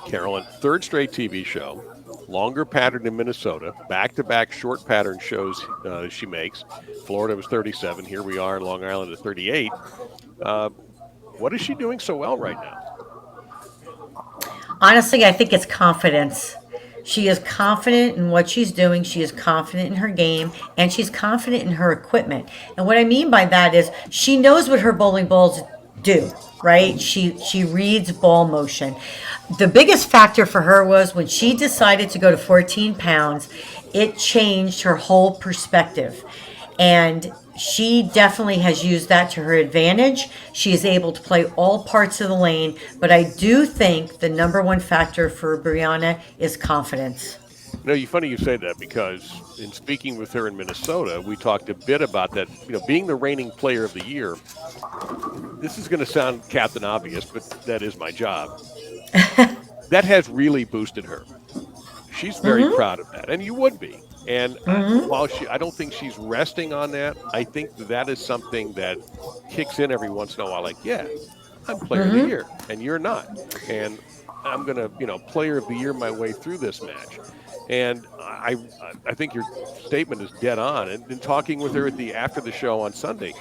Carolyn, third straight TV show. Longer pattern in Minnesota, back-to-back short pattern shows she makes. Florida was 37. Here we are in Long Island at 38. What is she doing so well right now? Honestly, I think it's confidence. She is confident in what she's doing. She is confident in her game, and she's confident in her equipment. And what I mean by that is she knows what her bowling balls do, right? She reads ball motion. The biggest factor for her was when she decided to go to 14 pounds, it changed her whole perspective. And she definitely has used that to her advantage. She is able to play all parts of the lane, but I do think the number one factor for Brianna is confidence. Funny you say that, because in speaking with her in Minnesota, we talked a bit about that, being the reigning player of the year. This is going to sound Captain Obvious, but that is my job. That has really boosted her. She's very proud of that, and you would be. And while I don't think she's resting on that, I think that is something that kicks in every once in a while. Like, yeah, I'm player of the year, and you're not. And I'm going to, player of the year my way through this match. And I think your statement is dead on. And in talking with her after the show on Sunday,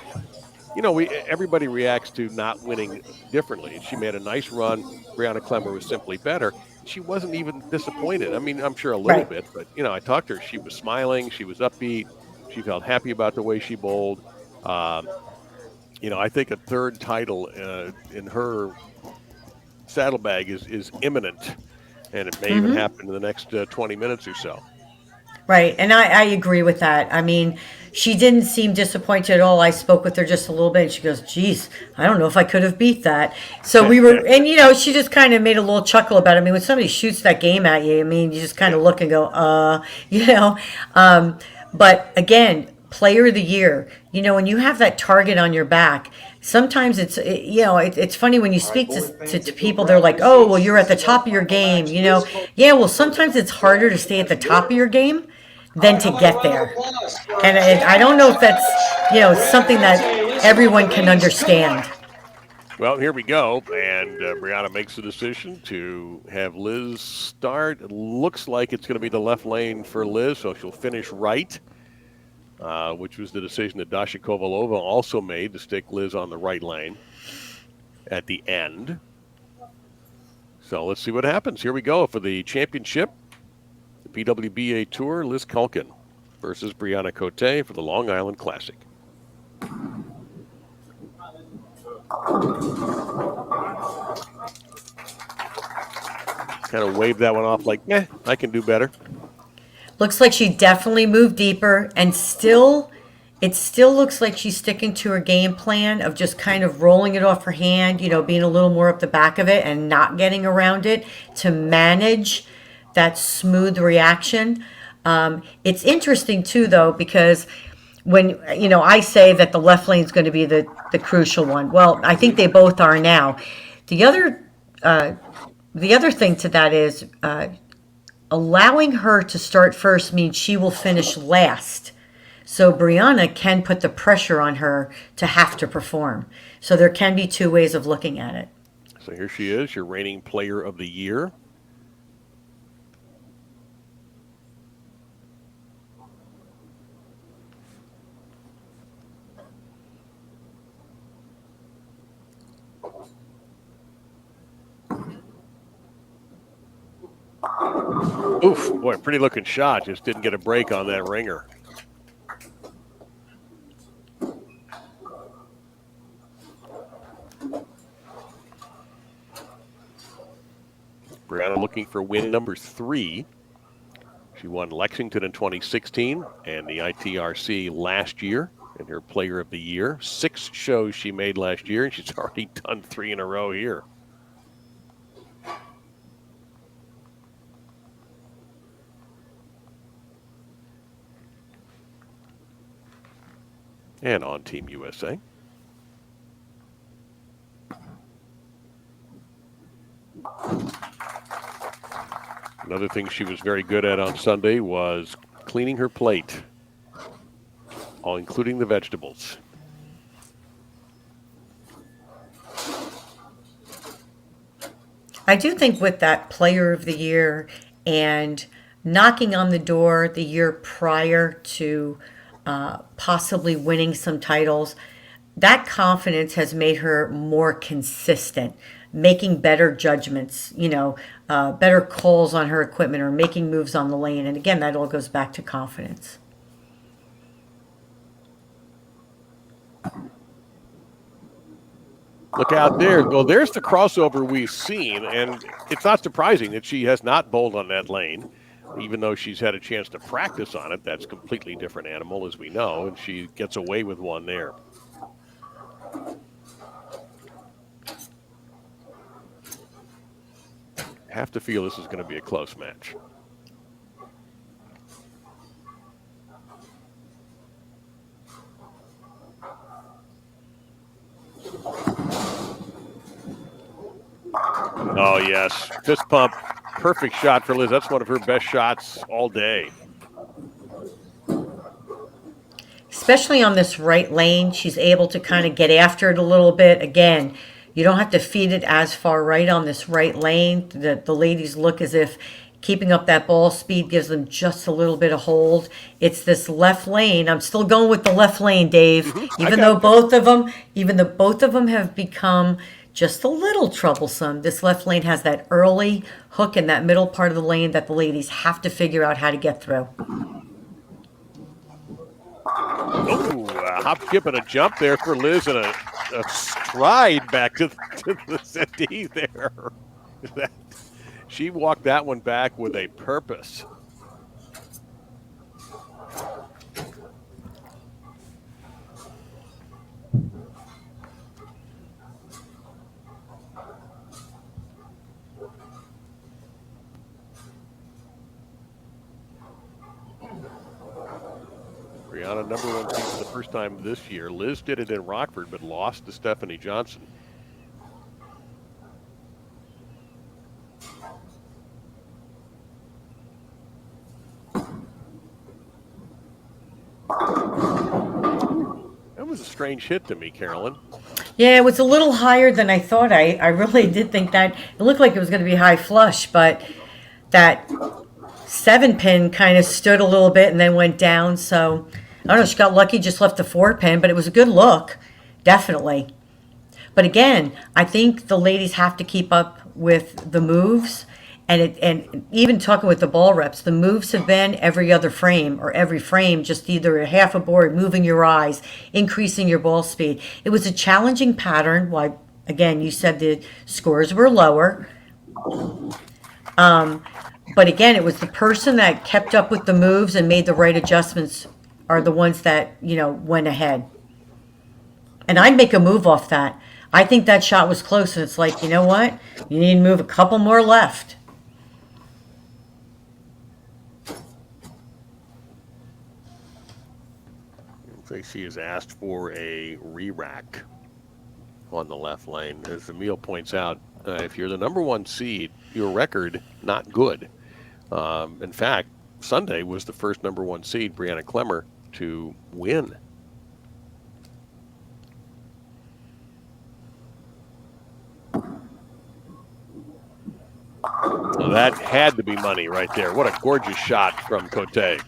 everybody reacts to not winning differently. And she made a nice run. Brianna Clemmer was simply better. She wasn't even disappointed. I mean, I'm sure a little Right. bit, but I talked to her. She was smiling. She was upbeat. She felt happy about the way she bowled. I think a third title in her saddlebag is imminent, and it may even happen in the next 20 minutes or so. Right. And I agree with that. I mean, she didn't seem disappointed at all. I spoke with her just a little bit and she goes, geez, I don't know if I could have beat that. So we were, and she just kind of made a little chuckle about it. I mean, when somebody shoots that game at you, I mean, you just kind of look and go, but again, player of the year, when you have that target on your back, sometimes it's funny when you speak to people, they're like, oh, well, you're at the top of your game, Yeah, well, sometimes it's harder to stay at the top of your game than to get there. And I don't know if that's, something that everyone can understand. Well, here we go. And Brianna makes the decision to have Liz start. It looks like it's going to be the left lane for Liz, so she'll finish right, which was the decision that Dasha Kovalova also made, to stick Liz on the right lane at the end. So let's see what happens. Here we go for the championship. The PWBA Tour, Liz Culkin versus Brianna Cote for the Long Island Classic. Kind of waved that one off like, I can do better. Looks like she definitely moved deeper, and it still looks like she's sticking to her game plan of just kind of rolling it off her hand, being a little more up the back of it and not getting around it to manage that smooth reaction. It's interesting too, though, because when I say that the left lane is going to be the crucial one. Well, I think they both are now. The other thing to that is allowing her to start first means she will finish last. So Bryanna can put the pressure on her to have to perform. So there can be two ways of looking at it. So here she is, your reigning player of the year. Oof, boy, pretty looking shot. Just didn't get a break on that ringer. Brianna looking for win number 3. She won Lexington in 2016 and the ITRC last year in her player of the year. 6 shows she made last year, and she's already done 3 in a row here. And on Team USA. Another thing she was very good at on Sunday was cleaning her plate, including the vegetables. I do think with that player of the year and knocking on the door the year prior to possibly winning some titles, that confidence has made her more consistent, making better judgments, better calls on her equipment or making moves on the lane. And again, that all goes back to confidence. Look out there. Well, there's the crossover we've seen, and it's not surprising that she has not bowled on that lane, even though she's had a chance to practice on it. That's a completely different animal, as we know, and she gets away with one there. Have to feel this is going to be a close match. Oh, yes. Fist pump. Perfect shot for Liz. That's one of her best shots all day. Especially on this right lane, she's able to kind of get after it a little bit. Again, you don't have to feed it as far right on this right lane. The ladies look as if, keeping up that ball speed gives them just a little bit of hold. It's this left lane. I'm still going with the left lane, Dave. Even though both of them have become just a little troublesome. This left lane has that early hook in that middle part of the lane that the ladies have to figure out how to get through. Ooh, a hop, skip, and a jump there for Liz, and a stride back to the settee there. She walked that one back with a purpose. Brianna, number 1 seed for the first time this year. Liz did it in Rockford, but lost to Stefanie Johnson. That was a strange hit to me, Carolyn. Yeah, it was a little higher than I thought. I really did think that it looked like it was going to be high flush, but that 7-pin kind of stood a little bit and then went down. So I don't know. She got lucky, just left the 4-pin, but it was a good look, definitely. But again, I think the ladies have to keep up with the moves. And even talking with the ball reps, the moves have been every other frame or every frame, just either a half a board, moving your eyes, increasing your ball speed. It was a challenging pattern. Why, again, you said the scores were lower. But again, it was the person that kept up with the moves and made the right adjustments are the ones that, went ahead. And I'd make a move off that. I think that shot was close, and it's like, you know what? You need to move a couple more left. I think she has asked for a re-rack on the left lane. As Emil points out, if you're the number 1 seed, your record, not good. In fact, Sunday was the first number 1 seed, Brianna Clemmer, to win. Well, that had to be money right there. What a gorgeous shot from Cote.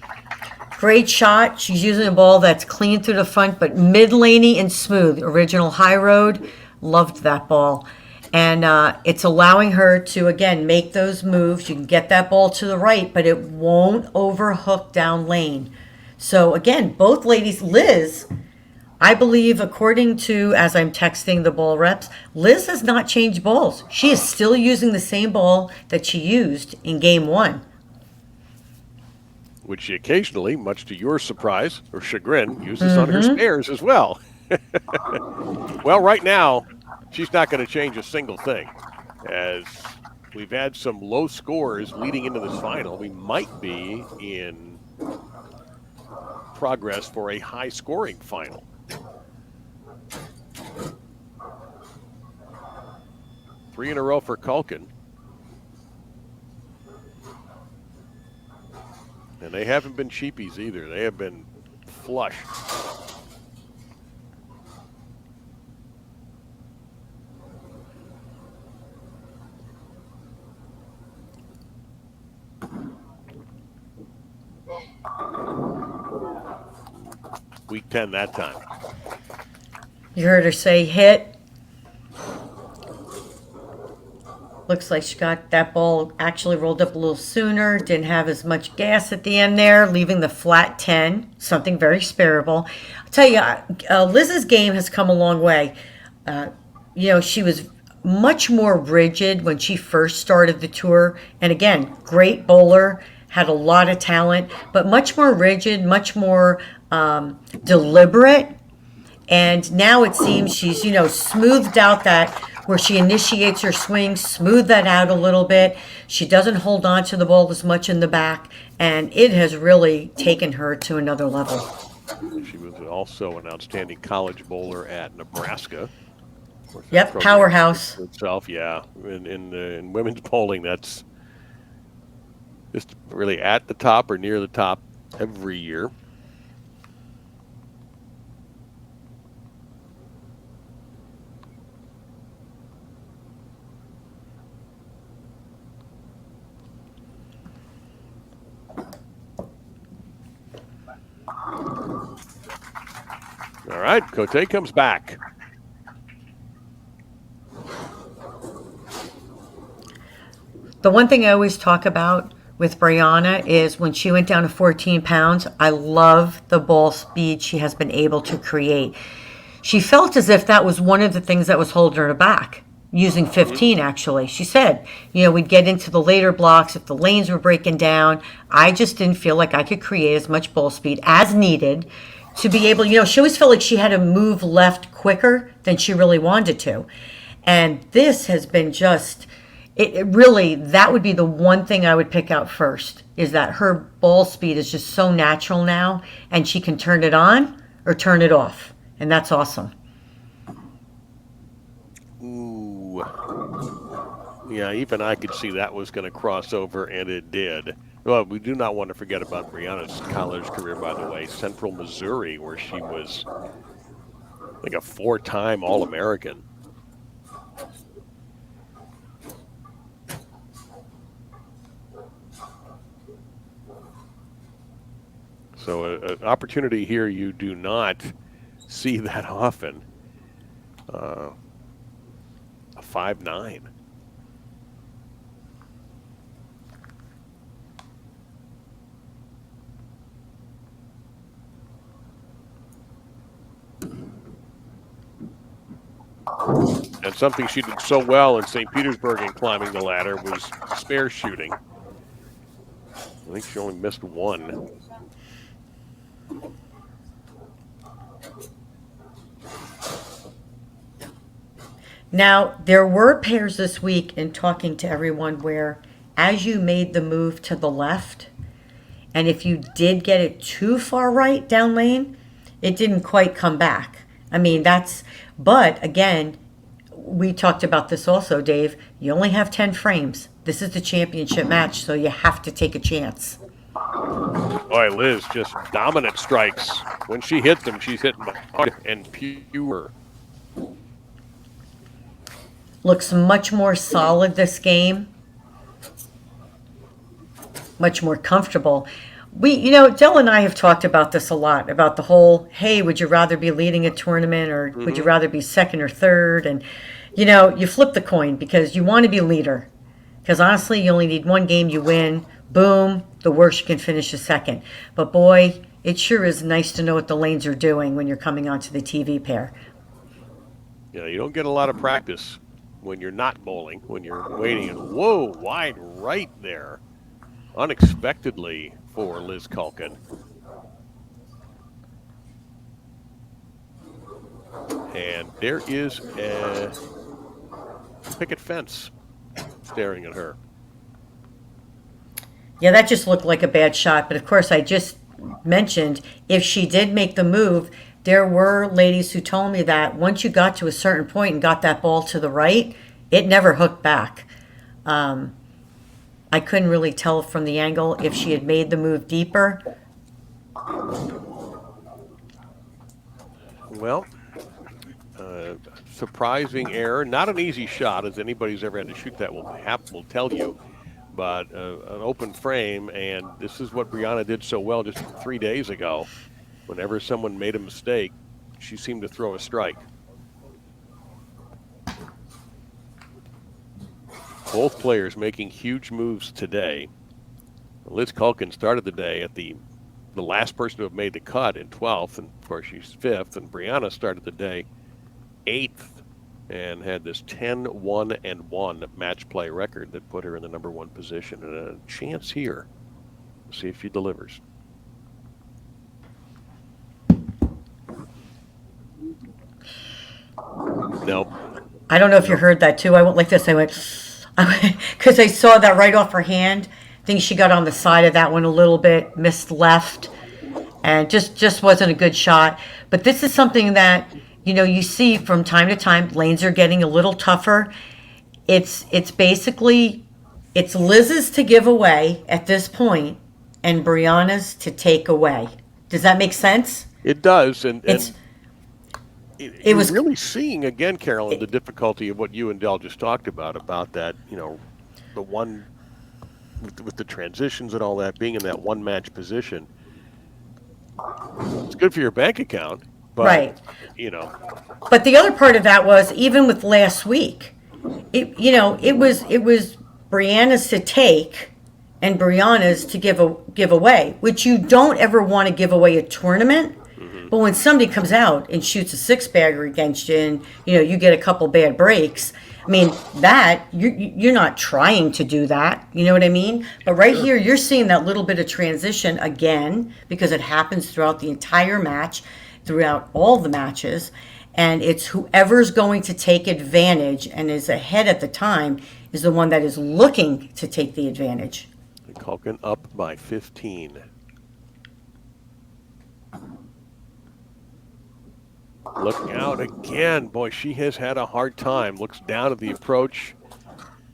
Great shot. She's using a ball that's clean through the front, but mid-laney and smooth. Original high road. Loved that ball. And it's allowing her to, again, make those moves. You can get that ball to the right, but it won't overhook down lane. So, again, both ladies, Liz, I believe, according to, as I'm texting the ball reps, Liz has not changed balls. She is still using the same ball that she used in game 1. Which she occasionally, much to your surprise or chagrin, uses on her spares as well. Well, right now, she's not going to change a single thing. As we've had some low scores leading into this final, we might be in progress for a high-scoring final. Three in a row for Culkin. And they haven't been cheapies either. They have been flush. Week 10 that time. You heard her say hit. Looks like she got that ball actually rolled up a little sooner. Didn't have as much gas at the end there, leaving the flat 10. Something very spareable. I'll tell you, Liz's game has come a long way. She was much more rigid when she first started the tour. And again, great bowler, had a lot of talent, but much more rigid, much more deliberate. And now it seems she's, smoothed out that where she initiates her swing, smooth that out a little bit. She doesn't hold on to the ball as much in the back, and it has really taken her to another level. She was also an outstanding college bowler at Nebraska. Yep, powerhouse. Itself, yeah. In women's bowling, that's just really at the top or near the top every year. All right, Cote comes back. The one thing I always talk about with Bryanna is when she went down to 14 pounds, I love the ball speed she has been able to create. She felt as if that was one of the things that was holding her back, using 15 actually. She said, we'd get into the later blocks if the lanes were breaking down. I just didn't feel like I could create as much ball speed as needed to be able, she always felt like she had to move left quicker than she really wanted to. And this has been just, it really, that would be the one thing I would pick out first, is that her ball speed is just so natural now, and she can turn it on or turn it off. And that's awesome. Ooh. Yeah, even I could see that was going to cross over, and it did. Well, we do not want to forget about Brianna's college career, by the way. Central Missouri, where she was like a 4-time All-American. So an opportunity here you do not see that often. A 5'9". And something she did so well in St. Petersburg in climbing the ladder was spare shooting. I think she only missed one. Now, there were pairs this week in talking to everyone where as you made the move to the left, and if you did get it too far right down lane, it didn't quite come back. I mean, but again, we talked about this also, Dave. You only have 10 frames. This is the championship match, so you have to take a chance. Boy, Liz, just dominant strikes. When she hits them, she's hitting hard and pure. Looks much more solid this game. Much more comfortable. Dell and I have talked about this a lot, about the whole, hey, would you rather be leading a tournament or would you rather be second or third? And, you flip the coin because you want to be leader. Because honestly, you only need one game, you win, boom, the worst you can finish is second. But boy, it sure is nice to know what the lanes are doing when you're coming onto the TV pair. You don't get a lot of practice when you're not bowling, when you're waiting. And whoa, wide right there. Unexpectedly for Liz Culkin. And there is a picket fence staring at her. Yeah, that just looked like a bad shot. But of course, I just mentioned if she did make the move, there were ladies who told me that once you got to a certain point and got that ball to the right, it never hooked back. I couldn't really tell from the angle if she had made the move deeper. Well, surprising error. Not an easy shot, as anybody's ever had to shoot that will tell you. But an open frame, and this is what Bryanna did so well just 3 days ago. Whenever someone made a mistake, she seemed to throw a strike. Both players making huge moves today. Liz Culkin started the day at the last person to have made the cut in 12th, and of course she's 5th. And Bryanna started the day 8th and had this 10-1-1 match play record that put her in the number 1 position. And a chance here to see if she delivers. Nope. I don't know if you heard that too. I went like this. I went, because I saw that right off her hand. I think she got on the side of that one a little bit, missed left, and just wasn't a good shot. But this is something that, you see from time to time. Lanes are getting a little tougher. It's basically, it's Liz's to give away at this point and Brianna's to take away. Does that make sense? It does, and it was really seeing again, Carolyn, the difficulty of what you and Dell just talked about that, the one with the transitions and all that, being in that one match position. It's good for your bank account, But, Right. you know, But the other part of that was even with last week, it was Brianna's to take and Brianna's to give away, which you don't ever want to give away a tournament. But when somebody comes out and shoots a six bagger against you, and you get a couple bad breaks, I mean that you're not trying to do that. You know what I mean? But right here, you're seeing that little bit of transition again because it happens throughout the entire match, throughout all the matches, and it's whoever's going to take advantage and is ahead at the time is the one that is looking to take the advantage. Culkin up by 15. Looking out again. Boy, she has had a hard time. Looks down at the approach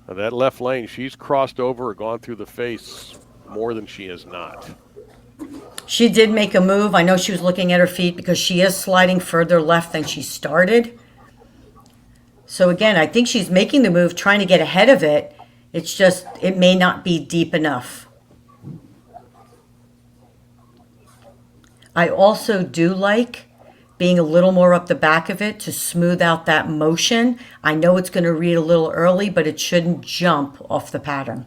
of that left lane. She's crossed over or gone through the face more than she has not. She did make a move. I know she was looking at her feet because she is sliding further left than she started. So again, I think she's making the move, trying to get ahead of it. It's just, it may not be deep enough. I also do like being a little more up the back of it to smooth out that motion. I know it's going to read a little early, but it shouldn't jump off the pattern.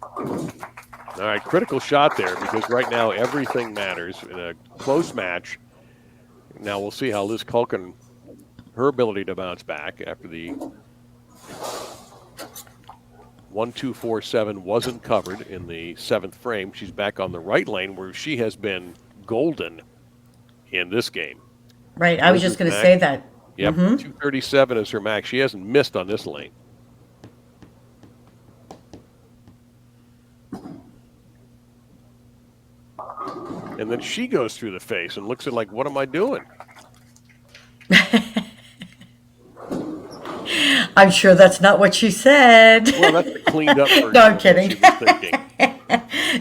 All right, critical shot there because right now everything matters in a close match. Now we'll see how Liz Culkin, her ability to bounce back after the 1-2-4-7 wasn't covered in the 7th frame. She's back on the right lane where she has been golden in this game. Right, I was just going to say that. Yep, 237 is her max. She hasn't missed on this lane. And then she goes through the face and looks at like, what am I doing? I'm sure that's not what she said. Well, that's the cleaned up version. No, I'm kidding. She was thinking.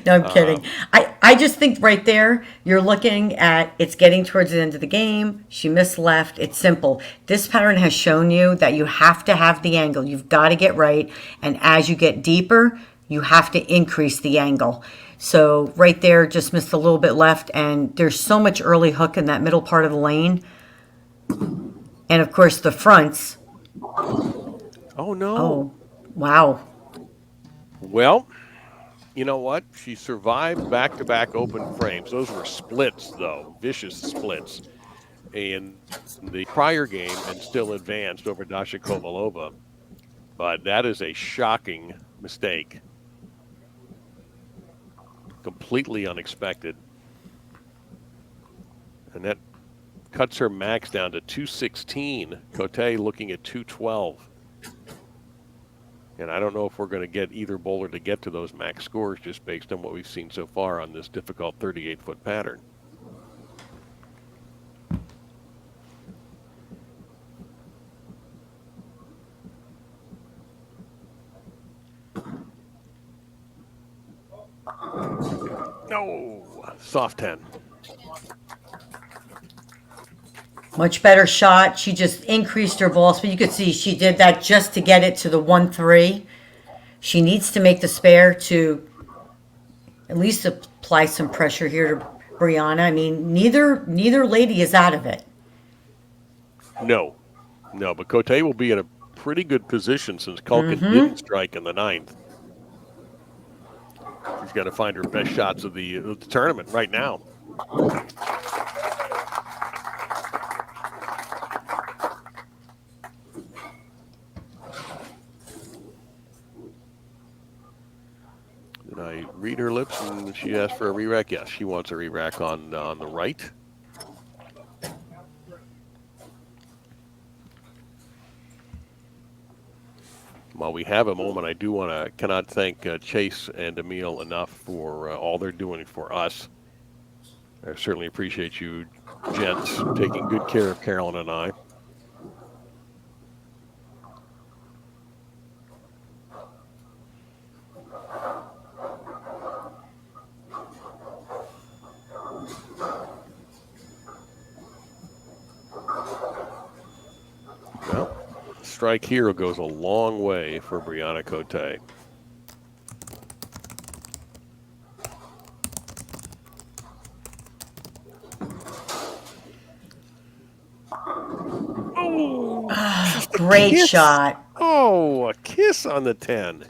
No, I'm kidding. I just think right there, you're looking at it's getting towards the end of the game. She missed left. It's simple. This pattern has shown you that you have to have the angle. You've got to get right. And as you get deeper, you have to increase the angle. So right there, just missed a little bit left. And there's so much early hook in that middle part of the lane. And of course, the fronts. Oh, no. Oh, wow. Well, you know what? She survived back-to-back open frames. Those were splits, though, vicious splits in the prior game and still advanced over Dasha Kovalova. But that is a shocking mistake. Completely unexpected. And that cuts her max down to 216. Cote looking at 212. And I don't know if we're going to get either bowler to get to those max scores just based on what we've seen so far on this difficult 38-foot pattern. No, soft 10. Much better shot. She just increased her ball speed. You could see she did that just to get it to the 1-3. She needs to make the spare to at least apply some pressure here to Bryanna. I mean, neither lady is out of it. No, but Cote will be in a pretty good position since Culkin didn't strike in the 9th. She's got to find her best shots of the tournament right now. Did I read her lips and she asked for a re-rack? Yes, she wants a re-rack on the right. While we have a moment, I do cannot thank Chase and Emil enough for all they're doing for us. I certainly appreciate you gents taking good care of Carolyn and I. Well, strike here goes a long way for Brianna Cote. Great kiss. shot. Oh, a kiss on the 10.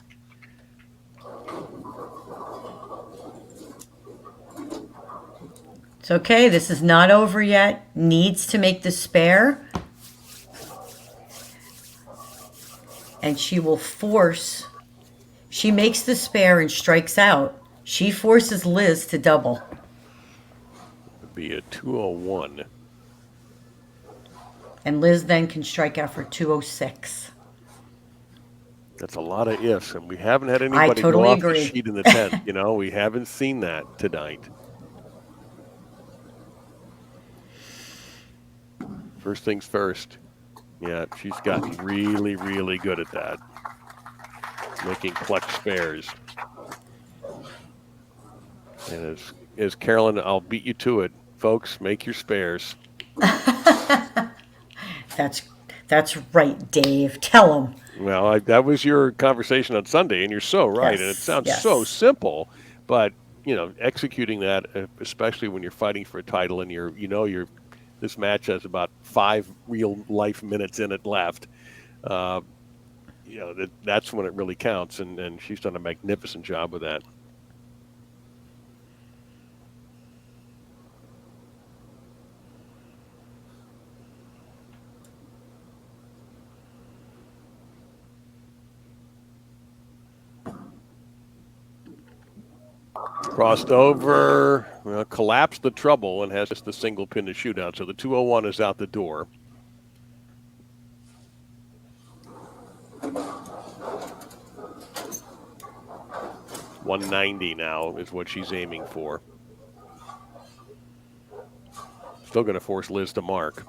It's okay. This is not over yet. Needs to make the spare. And she will force. She makes the spare and strikes out. She forces Liz to double. It'd be a 201. And Liz then can strike out for 206. That's a lot of ifs, and we haven't had anybody totally go off agree. the sheet in the 10th. You know, we haven't seen that tonight. First things first. Yeah, she's gotten really, really good at that. Making clutch spares. And as Carolyn, I'll beat you to it. Folks, make your spares. That's right, Dave. Tell him. Well, that was your conversation on Sunday, and you're so right. Yes, And it sounds yes. so simple, but executing that, especially when you're fighting for a title and this match has about 5 real life minutes in it left. That's when it really counts, and she's done a magnificent job with that. Crossed over, collapsed the trouble, and has just the single pin to shoot out. So the 201 is out the door. $190 now is what she's aiming for. Still going to force Liz to mark.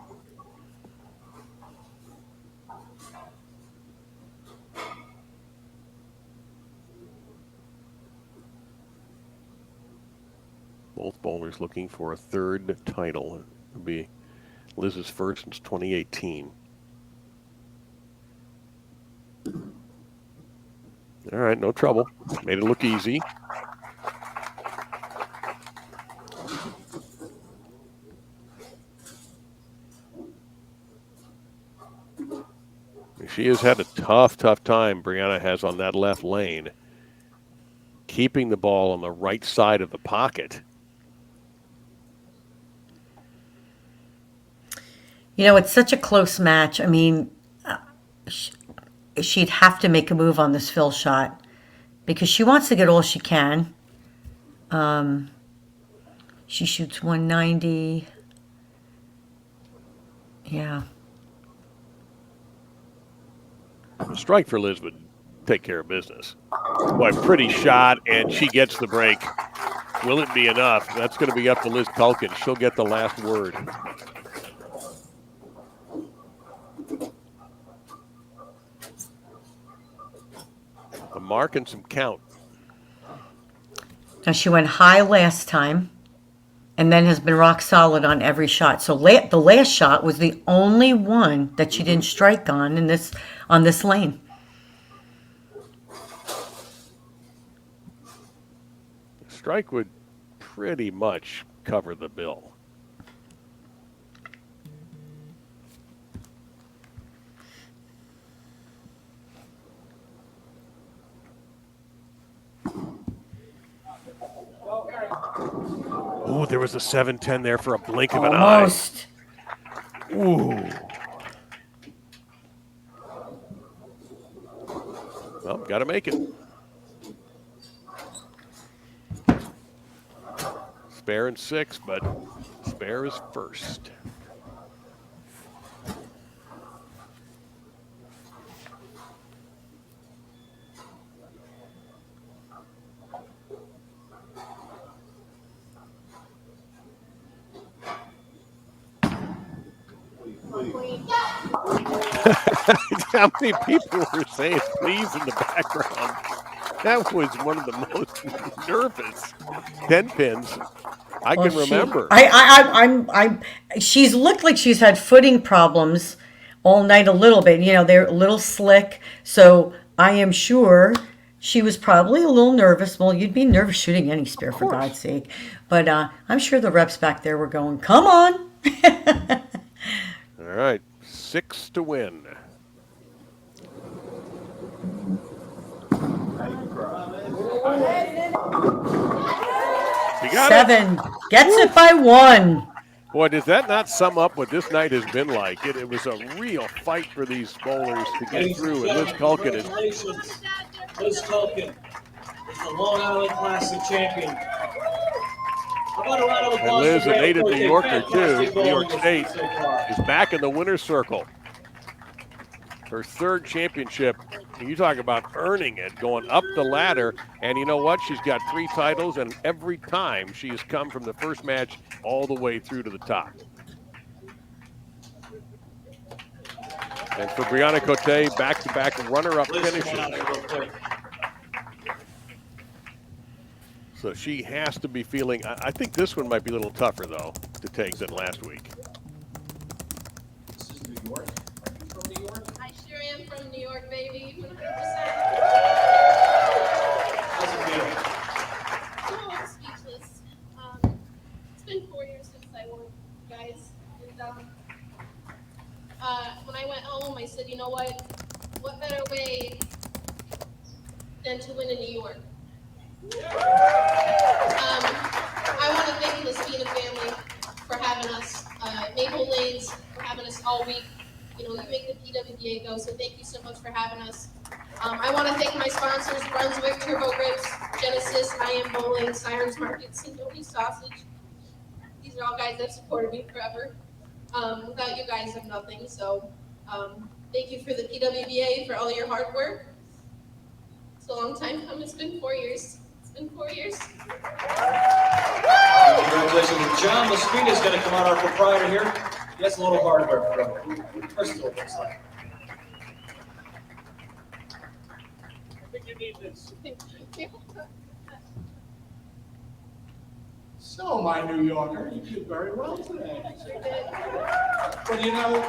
Both bowlers looking for a third title. It'll be Liz's first since 2018. All right, no trouble. Made it look easy. She has had a tough time, Brianna has, on that left lane. Keeping the ball on the right side of the pocket. It's such a close match. I mean, she'd have to make a move on this fill shot because she wants to get all she can. She shoots 190. Yeah. A strike for Liz would take care of business. Boy, pretty shot, and she gets the break. Will it be enough? That's going to be up to Liz Culkin. She'll get the last word. A mark and some count. Now, she went high last time and then has been rock solid on every shot. So the last shot was the only one that she didn't strike on this lane. Strike would pretty much cover the bill. Ooh, there was a 7-10 there for a blink of an eye. Almost. Ooh. Well, got to make it. Spare and 6, but spare is first. How many people were saying please in the background? That was one of the most nervous 10 pins I can remember. She's looked like she's had footing problems all night a little bit. They're a little slick. So I am sure she was probably a little nervous. Well, you'd be nervous shooting any spare, for God's sake. But I'm sure the reps back there were going, come on. All right. 6 to win. She got 7. it. Gets it by 1. Boy, does that not sum up what this night has been like? It was a real fight for these bowlers to get through, and Liz Culkin is. Congratulations, Liz Culkin is the Long Island Classic champion. How about a round of applause And Liz, for a Brianna native Cote? New Yorker too, Fantastic New York bowling State, so far. is back in the winner's circle. Her 3rd championship. You talk about earning it, going up the ladder. And you know what? She's got 3 titles, and every time she has come from the first match all the way through to the top. And for Brianna Cote, back-to-back runner-up Liz, come on out finishes. here real quick. So she has to be feeling, I think this one might be a little tougher, though, to take than last week. This is New York. Are you from New York? I sure am from New York, baby. 100%. How's it feel? Oh, I'm speechless. It's been 4 years since I won, guys. And when I went home, I said, you know what better way than to win in New York? I want to thank the Stefanie family for having us, Maple Lanes for having us all week. You know, you make the PWBA go, so thank you so much for having us. I want to thank my sponsors, Brunswick, Turbo Grips, Genesis, I Am Bowling, Sirens Markets, and Nobody Sausage. These are all guys that supported me forever. Without you guys, I'm nothing. So thank you for the PWBA for all your hard work. It's a long time coming. It's been 4 years. It's been 4 years. Congratulations. John Laspina is going to come out, our proprietor here. He has a little hardware program. First of all, looks like. I think you need this. So, my New Yorker, you did very well today. But you know,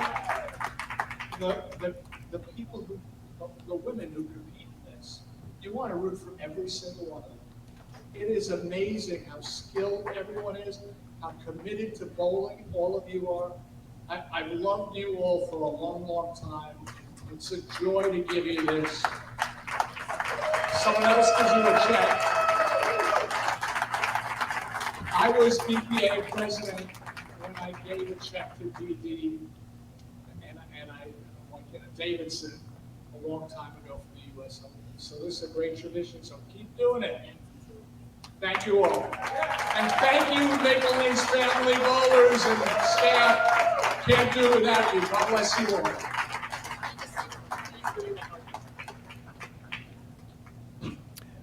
the people who, the women who compete in this, you want to root for every single one of them. It is amazing how skilled everyone is, how committed to bowling all of you are. I've loved you all for a long, long time. It's a joy to give you this. Someone else gives you a check. I was BPA president when I gave a check to DD and Davidson a long time ago for the US Open. So this is a great tradition, so keep doing it. Thank you all. And thank you, Maple Lanes family, bowlers, and staff. Can't do it without you. God bless you all.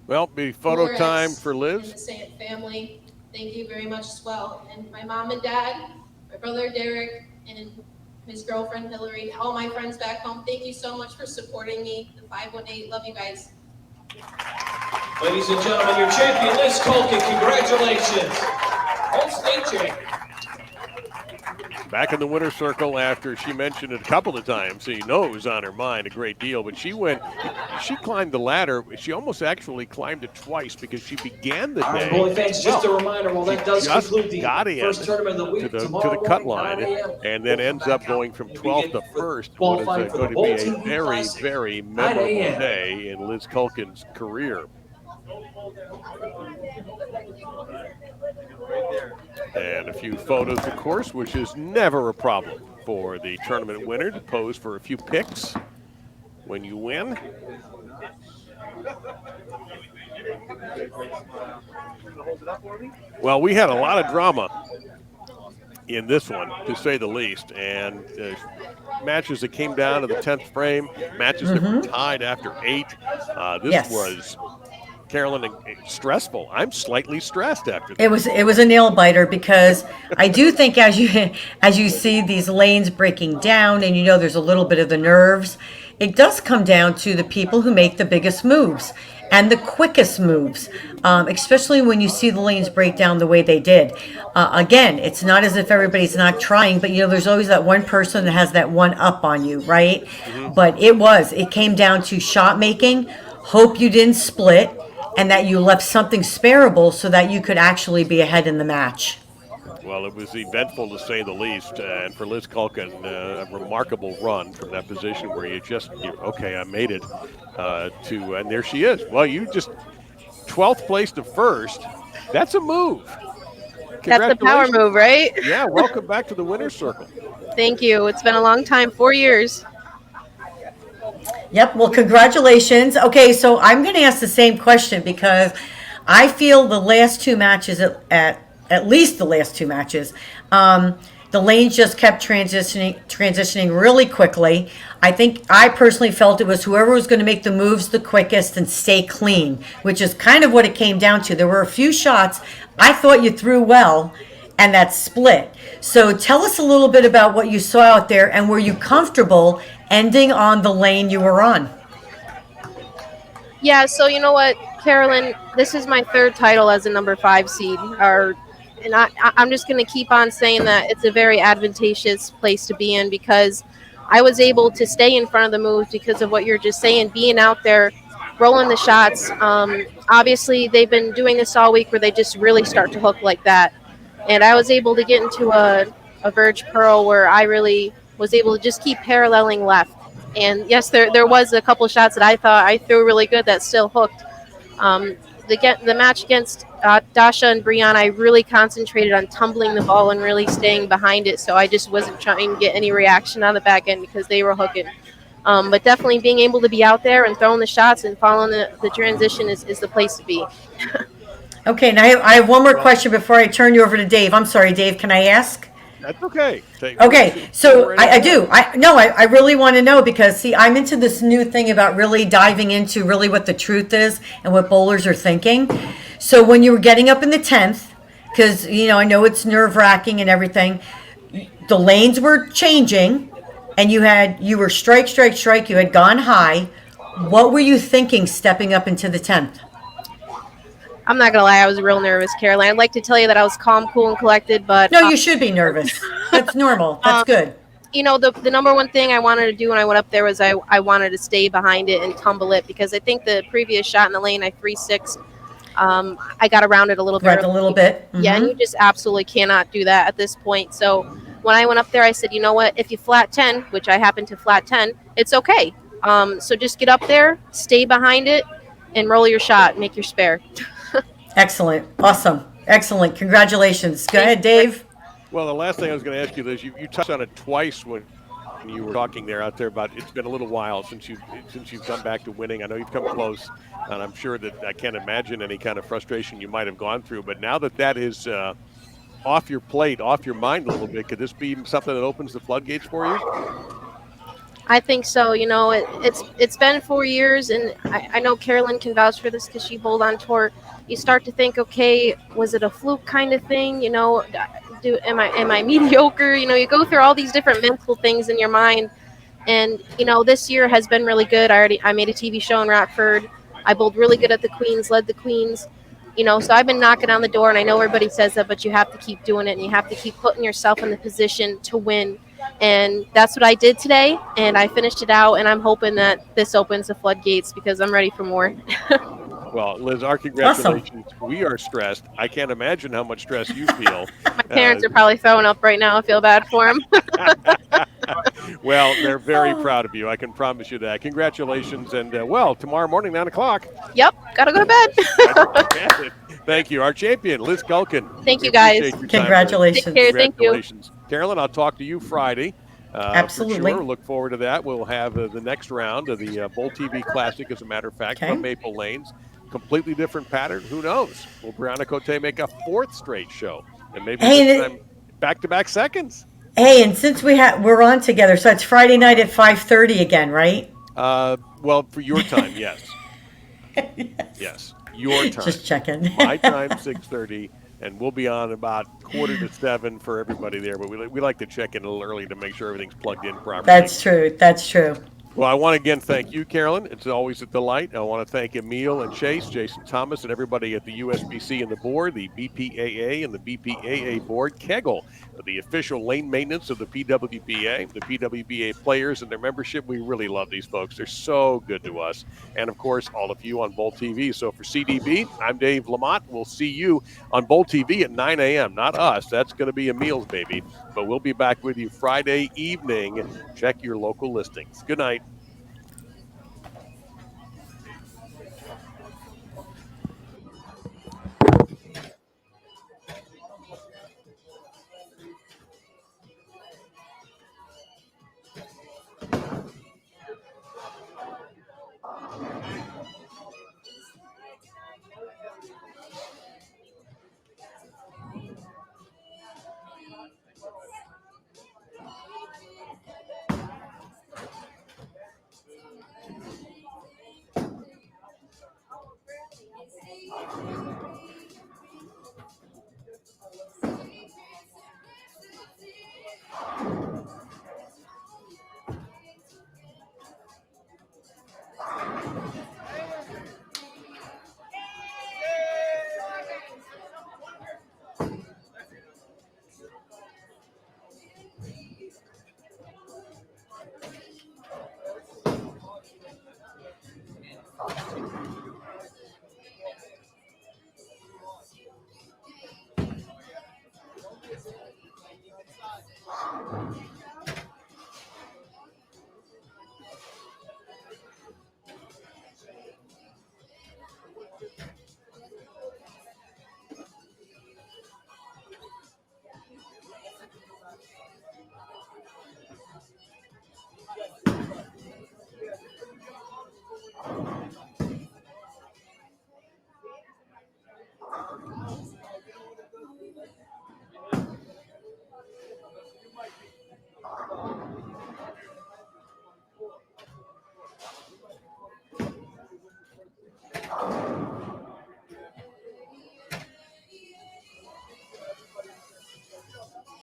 Well, be photo time for And Liz. the Sant family, thank you very much as well. And my mom and dad, my brother Derek, and his girlfriend Hillary, all my friends back home, thank you so much for supporting me. The 518, love you guys. Ladies and gentlemen, your champion, Liz Culkin. Congratulations. Home state champion. Back in the winner's circle after she mentioned it a couple of times, so you know it was on her mind a great deal. But she climbed the ladder. She almost actually climbed it twice because she began the All right, day. bowling fans, just a reminder, well, that does just conclude the got in first tournament of the week. to the Tomorrow cut morning, line, 9 a.m. and then we'll ends come up back going out from and 12th begin to with 1st. What qualifying is for going the to be a Bolton very, Classic. very 9 memorable a.m. day in Liz Culkin's career. And a few photos, of course, which is never a problem for the tournament winner to pose for a few pics when you win. Well, we had a lot of drama in this one, to say the least, and matches that came down to the 10th frame, matches that were tied after 8. This Yes. was, Carolyn, stressful. I'm slightly stressed after this. It was a nail biter because I do think as you see these lanes breaking down and you know there's a little bit of the nerves, it does come down to the people who make the biggest moves and the quickest moves, especially when you see the lanes break down the way they did. Again, it's not as if everybody's not trying, but you know there's always that one person that has that one up on you, right? But it came down to shot making. Hope you didn't split, and that you left something spareable so that you could actually be ahead in the match. Well, it was eventful to say the least, and for Liz Culkin, a remarkable run from that position where okay, I made it and there she is. Well, you just 12th place to first. That's a move. That's the power move, right? Yeah, welcome back to the winner's circle. Thank you. It's been a long time, 4 years. Yep. Well, congratulations. Okay, so I'm going to ask the same question because I feel the last two matches, at least the last two matches, the lanes just kept transitioning really quickly. I personally felt it was whoever was going to make the moves the quickest and stay clean, which is kind of what it came down to. There were a few shots I thought you threw well, and that split. So tell us a little bit about what you saw out there, and were you comfortable ending on the lane you were on? Yeah, so you know what, Carolyn, this is my third title as a number 5 seed. And I'm just going to keep on saying that it's a very advantageous place to be in because I was able to stay in front of the moves because of what you're just saying, being out there, rolling the shots. Obviously, they've been doing this all week where they just really start to hook like that. And I was able to get into a verge pearl where I really was able to just keep paralleling left. And yes, there was a couple of shots that I thought I threw really good that still hooked. The match against Dasha and Bryanna, I really concentrated on tumbling the ball and really staying behind it, so I just wasn't trying to get any reaction on the back end because they were hooking. But definitely being able to be out there and throwing the shots and following the transition is the place to be. Okay, now I have one more question before I turn you over to Dave. I'm sorry, Dave, can I ask? That's okay. Okay, so I do. I really want to know because, see, I'm into this new thing about really diving into really what the truth is and what bowlers are thinking. So when you were getting up in the 10th, because, I know it's nerve-wracking and everything, the lanes were changing, and you were strike, you had gone high. What were you thinking stepping up into the 10th? I'm not going to lie, I was real nervous, Caroline. I'd like to tell you that I was calm, cool, and collected, but... No, you should be nervous. That's normal. That's good. The number one thing I wanted to do when I went up there was I wanted to stay behind it and tumble it because I think the previous shot in the lane, I 3-6, I got around it a little bit. Right, a little bit. Mm-hmm. Yeah, and you just absolutely cannot do that at this point. So when I went up there, I said, you know what, if you flat 10, which I happened to flat 10, it's okay. So just get up there, stay behind it, and roll your shot, make your spare. Excellent. Awesome. Excellent. Congratulations. Go ahead, Dave. Well, the last thing I was going to ask you, Liz, you touched on it twice when you were talking there out there about it's been a little while since you've come back to winning. I know you've come close, and I'm sure that I can't imagine any kind of frustration you might have gone through. But now that is off your plate, off your mind a little bit, could this be something that opens the floodgates for you? I think so. It's been 4 years, and I know Carolyn can vouch for this because she bowled on tour. You start to think, okay, was it a fluke kind of thing? Am I mediocre? You go through all these different mental things in your mind. And, this year has been really good. I made a TV show in Rockford. I bowled really good at the Queens, led the Queens. So I've been knocking on the door, and I know everybody says that, but you have to keep doing it, and you have to keep putting yourself in the position to win. And that's what I did today, and I finished it out, and I'm hoping that this opens the floodgates because I'm ready for more. Well, Liz, our congratulations. Awesome. We are stressed. I can't imagine how much stress you feel. My parents are probably throwing up right now. I feel bad for them. Well, they're very proud of you. I can promise you that. Congratulations. And, tomorrow morning, 9 o'clock. Yep. Got to go to bed. Thank you. Our champion, Liz Culkin. Thank you, guys. Congratulations. Take care. Thank you. Carolyn, I'll talk to you Friday. Absolutely. For sure. Look forward to that. We'll have the next round of the Bowl TV Classic, as a matter of fact, from Maple Lanes. Completely different pattern. Who knows? Will Brianna Cote make a 4th straight show? And maybe this time back-to-back seconds. Hey, and since we're on together, so it's Friday night at 5:30 again, right? Well, for your time, yes. Yes, your time. Just checking. My time, 6:30, and we'll be on about 6:45 for everybody there. But we like to check in a little early to make sure everything's plugged in properly. That's true. Well, I want to again thank you, Carolyn. It's always a delight. I want to thank Emil and Chase, Jason Thomas, and everybody at the USBC and the board, the BPAA and the BPAA board, Kegel, the official lane maintenance of the PWBA, the PWBA players and their membership. We really love these folks. They're so good to us. And, of course, all of you on Bolt TV. So for CDB, I'm Dave Lamont. We'll see you on Bolt TV at 9 a.m. Not us. That's going to be Emil's baby. But we'll be back with you Friday evening. Check your local listings. Good night.